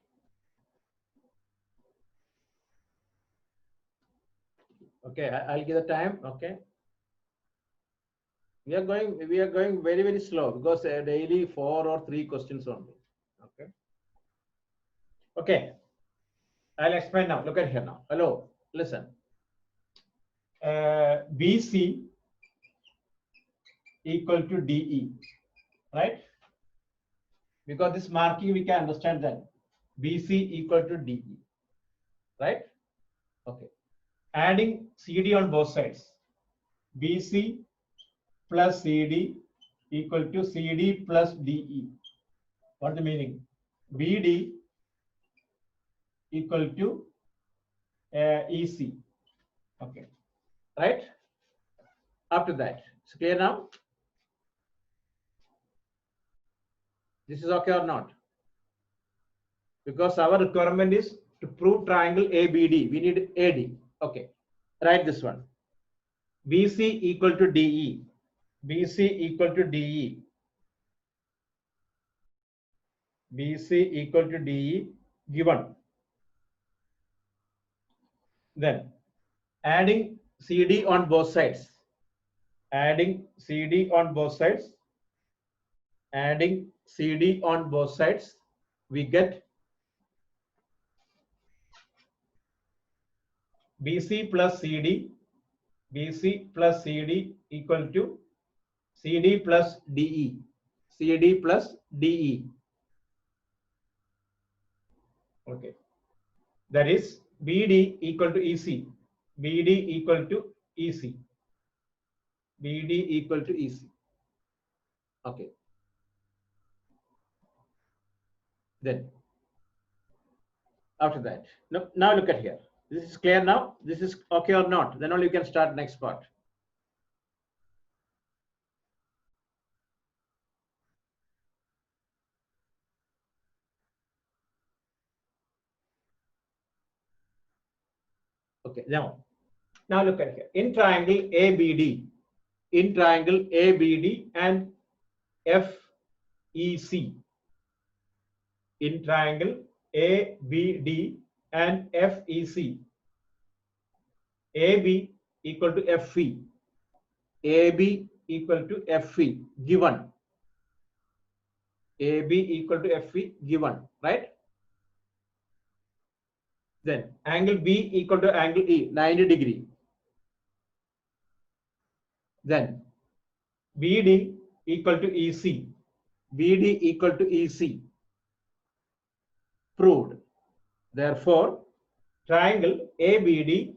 Okay, I'll give the time. Okay. We are going very, very slow because daily 4 or 3 questions only. Okay. Okay. I'll explain now. Look at here now. Hello. Listen. BC equal to DE, right? Because this marking we can understand that BC equal to DE, right? Okay. Adding CD on both sides. BC plus CD equal to CD plus DE. What's the meaning? BD equal to EC. Okay. Right? After that. It's clear now? This is okay or not? Because our requirement is to prove triangle ABD. We need AD. Okay. Write this one. BC equal to DE. BC equal to DE. BC equal to DE given. Then adding CD on both sides. Adding CD on both sides. Adding CD on both sides. We get BC plus CD. BC plus CD equal to CD plus DE. CD plus DE. Okay. That is BD equal to EC. BD equal to EC. BD equal to EC. Okay. Then after that, now look at here. This is clear now. This is okay or not? Then only you can start next part. Okay. Now look at here. In triangle ABD, in triangle ABD and FEC, in triangle ABD and FEC, AB equal to FE, AB equal to FE given, AB equal to FE given, right? Then angle B equal to angle E, 90 degree. Then BD equal to EC, BD equal to EC, proved. Therefore, triangle ABD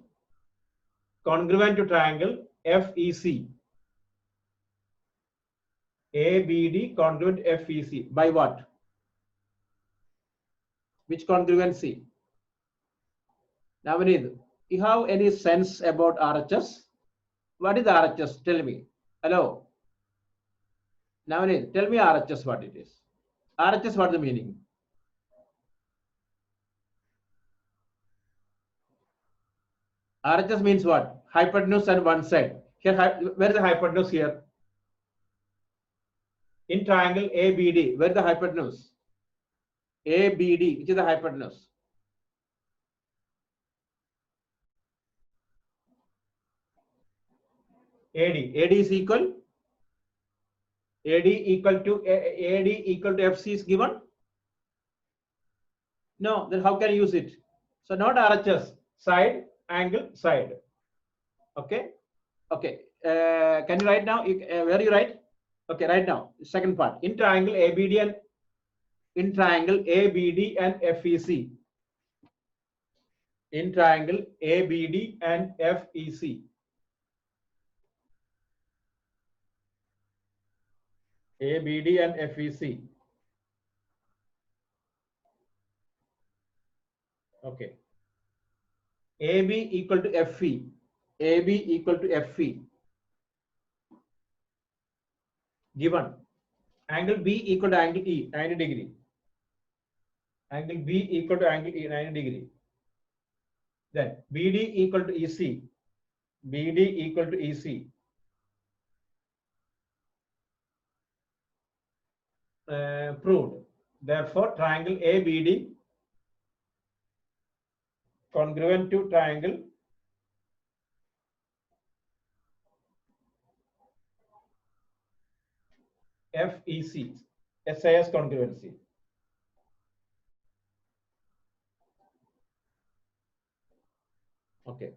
congruent to triangle FEC, ABD congruent FEC by what? Which congruency? Navneet, you have any sense about RHS? What is RHS? Tell me. Hello. Navneet, tell me RHS what it is. RHS, what the meaning? RHS means what? Hypotenuse on one side. Here, where is the hypotenuse here? In triangle ABD, where is the hypotenuse? ABD, which is the hypotenuse? AD. AD is equal. AD equal to AD equal to FC is given. No, then how can you use it? So not RHS, side, angle, side. Okay. Okay. Can you write now? Where you write? Okay, right now. Second part. In triangle ABD and in triangle ABD and FEC. In triangle ABD and FEC. ABD and FEC. Okay. AB equal to FE. AB equal to FE. Given. Angle B equal to angle E, 90 degree. Angle B equal to angle E, 90 degree. Then BD equal to EC. BD equal to EC. Proved. Therefore, triangle ABD congruent to triangle FEC, SIS congruency. Okay.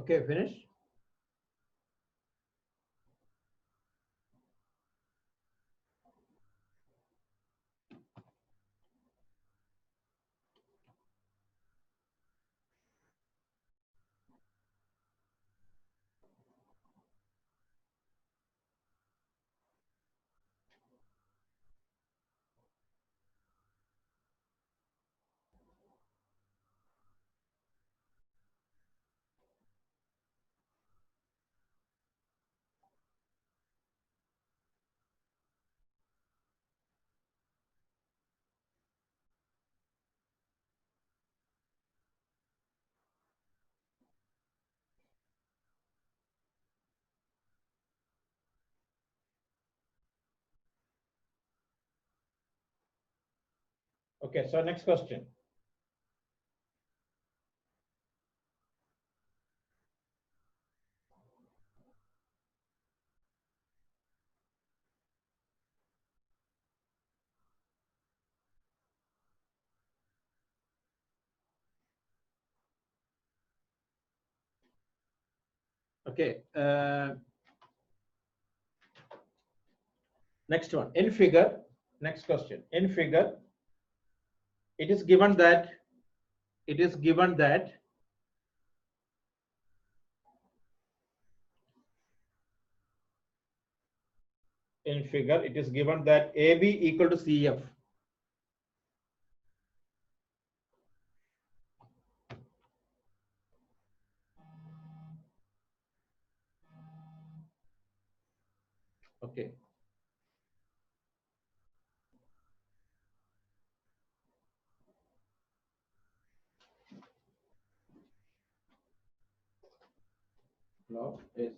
Okay, finish. Okay, so next question. Okay, next one. In figure, next question. In figure, it is given that it is given that in figure it is given that AB equal to CF. Okay. No, yes.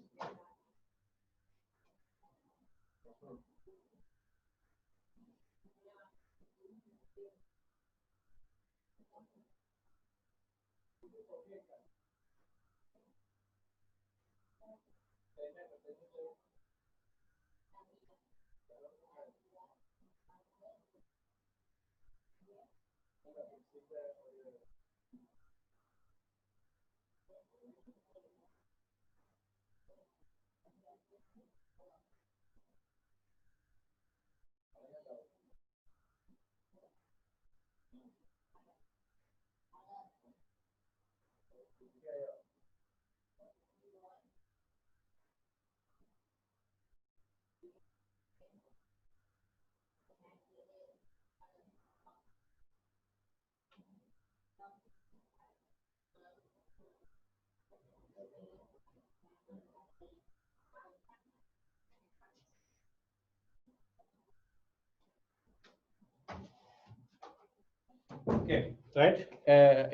Okay, right.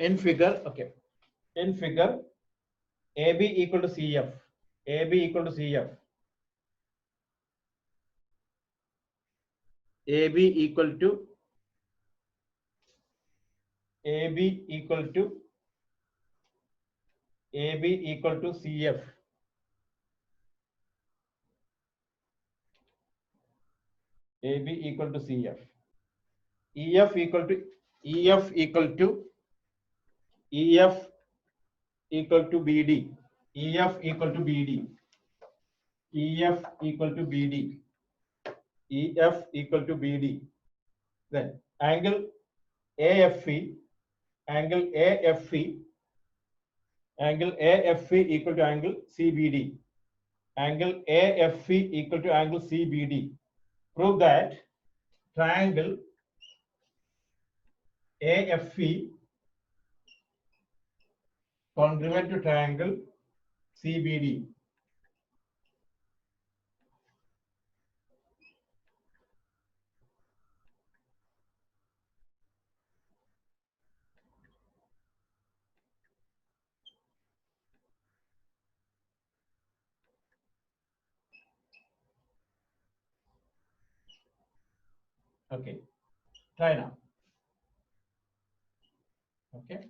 In figure, okay. In figure, AB equal to CF. AB equal to CF. AB equal to AB equal to AB equal to CF. AB equal to CF. EF equal to EF equal to EF equal to BD. EF equal to BD. EF equal to BD. EF equal to BD. Then angle AFE, angle AFE, angle AFE equal to angle CBD. Angle AFE equal to angle CBD. Prove that triangle AFE congruent to triangle CBD. Okay, try now. Okay.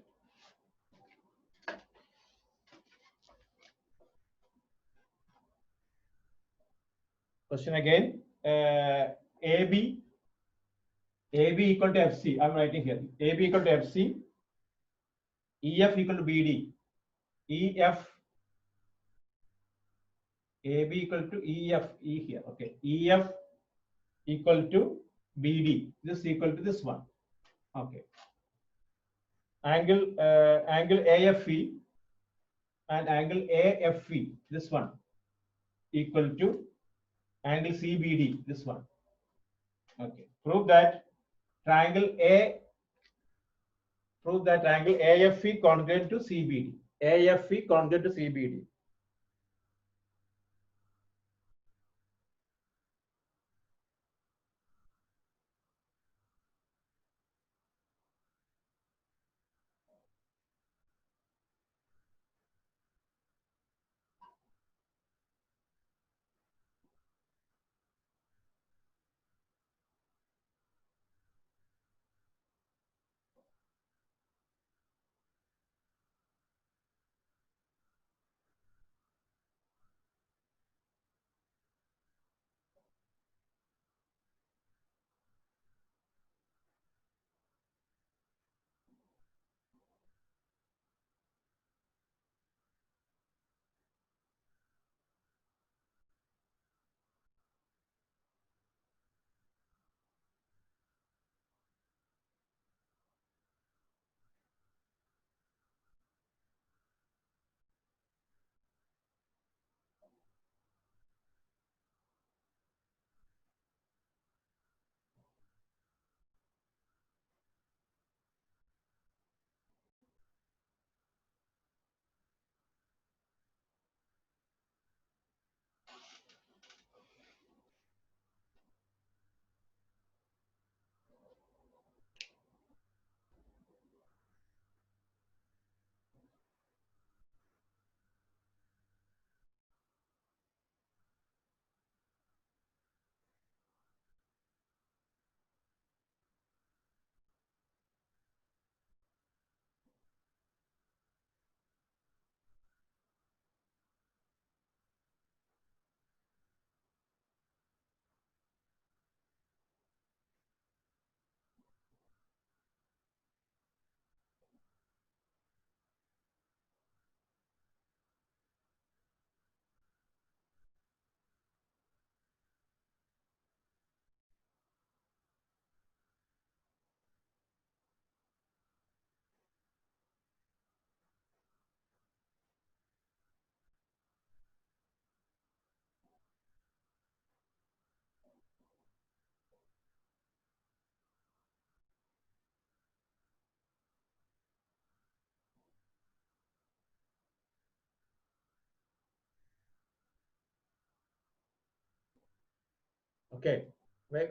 Question again. AB equal to FC. I'm writing here. AB equal to FC. EF equal to BD. EF AB equal to EF, E here. Okay, EF equal to BD. This equal to this one. Okay. Angle AFE and angle AFE. This one equal to angle CBD. This one. Okay. Prove that triangle A. Prove that angle AFE congruent to CBD. AFE congruent to CBD. Okay. Wait.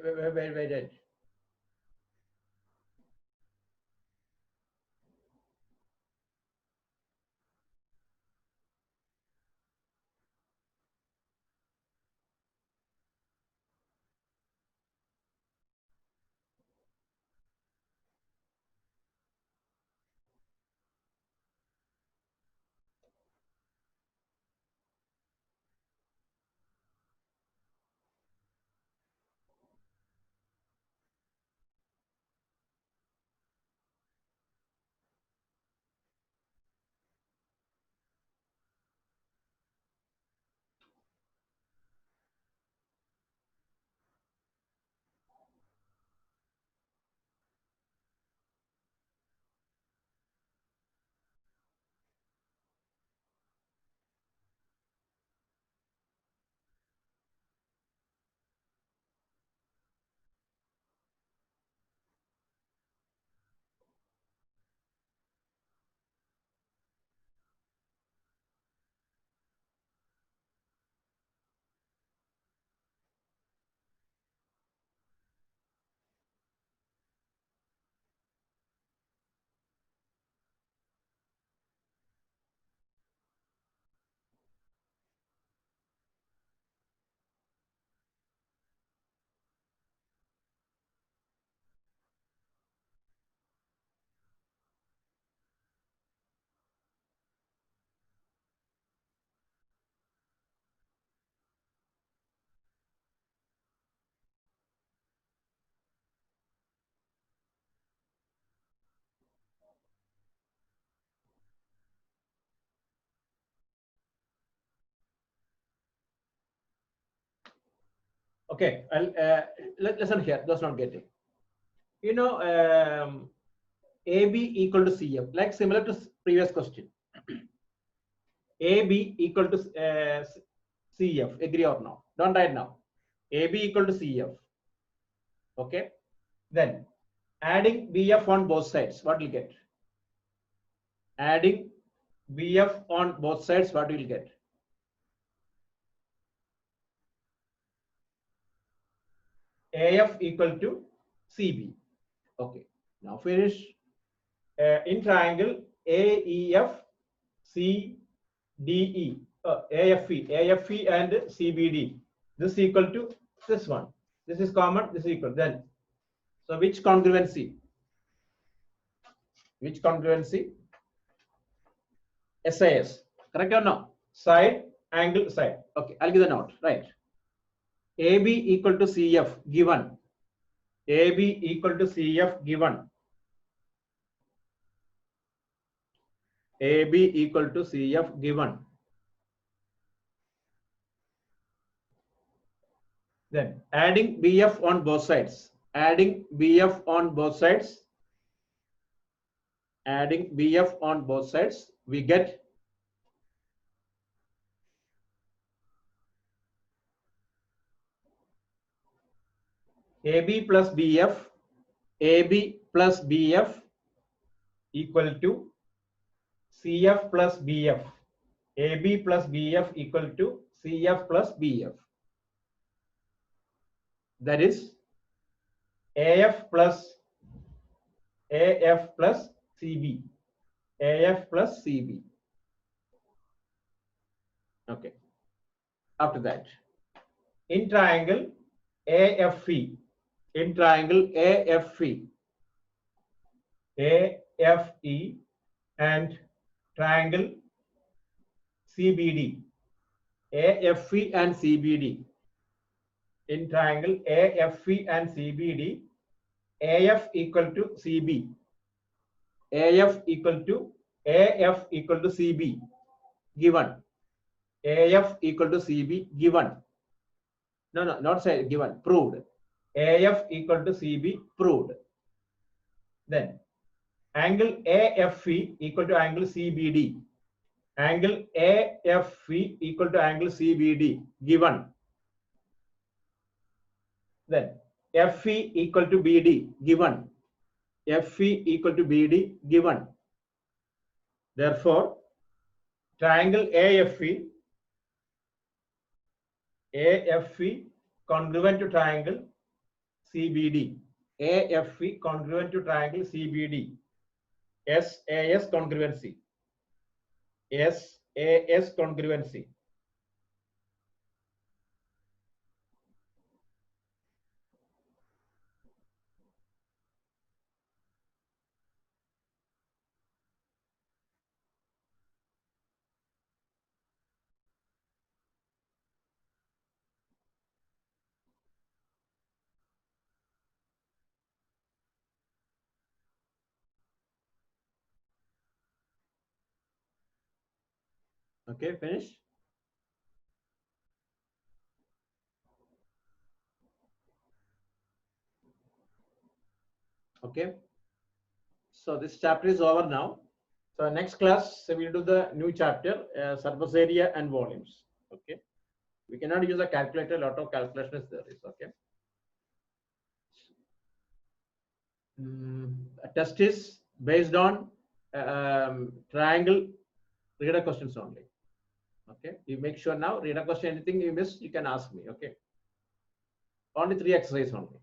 Okay, listen here. Those not getting. You know, AB equal to CF, like similar to previous question. AB equal to CF. Agree or no? Don't write now. AB equal to CF. Okay. Then adding BF on both sides, what will get? Adding BF on both sides, what will get? AF equal to CB. Okay. Now finish. In triangle AEF CDE, AFE and CBD. This is equal to this one. This is common. This is equal. Then, so which congruency? Which congruency? SAS. Correct or no? Side, angle, side. Okay, I'll give the note. Right. AB equal to CF given. AB equal to CF given. AB equal to CF given. Then adding BF on both sides. Adding BF on both sides. Adding BF on both sides. We get AB plus BF. AB plus BF equal to CF plus BF. AB plus BF equal to CF plus BF. That is AF plus CB. AF plus CB. Okay. After that, in triangle AFE. In triangle AFE. AFE and triangle CBD. AFE and CBD. In triangle AFE and CBD, AF equal to CB. AF equal to CB given. AF equal to CB given. No, not say given, proved. AF equal to CB proved. Then angle AFE equal to angle CBD. Angle AFE equal to angle CBD given. Then FE equal to BD given. FE equal to BD given. Therefore, triangle AFE congruent to triangle CBD. AFE congruent to triangle CBD. SAS congruency. SAS congruency. Okay, finish. Okay. So this chapter is over now. So next class, so we'll do the new chapter, surface area and volumes. Okay. We cannot use a calculator. A lot of calculations there is. Okay. A test is based on triangle reader questions only. Okay. You make sure now reader question, anything you miss, you can ask me. Okay. Only 3 exercises only.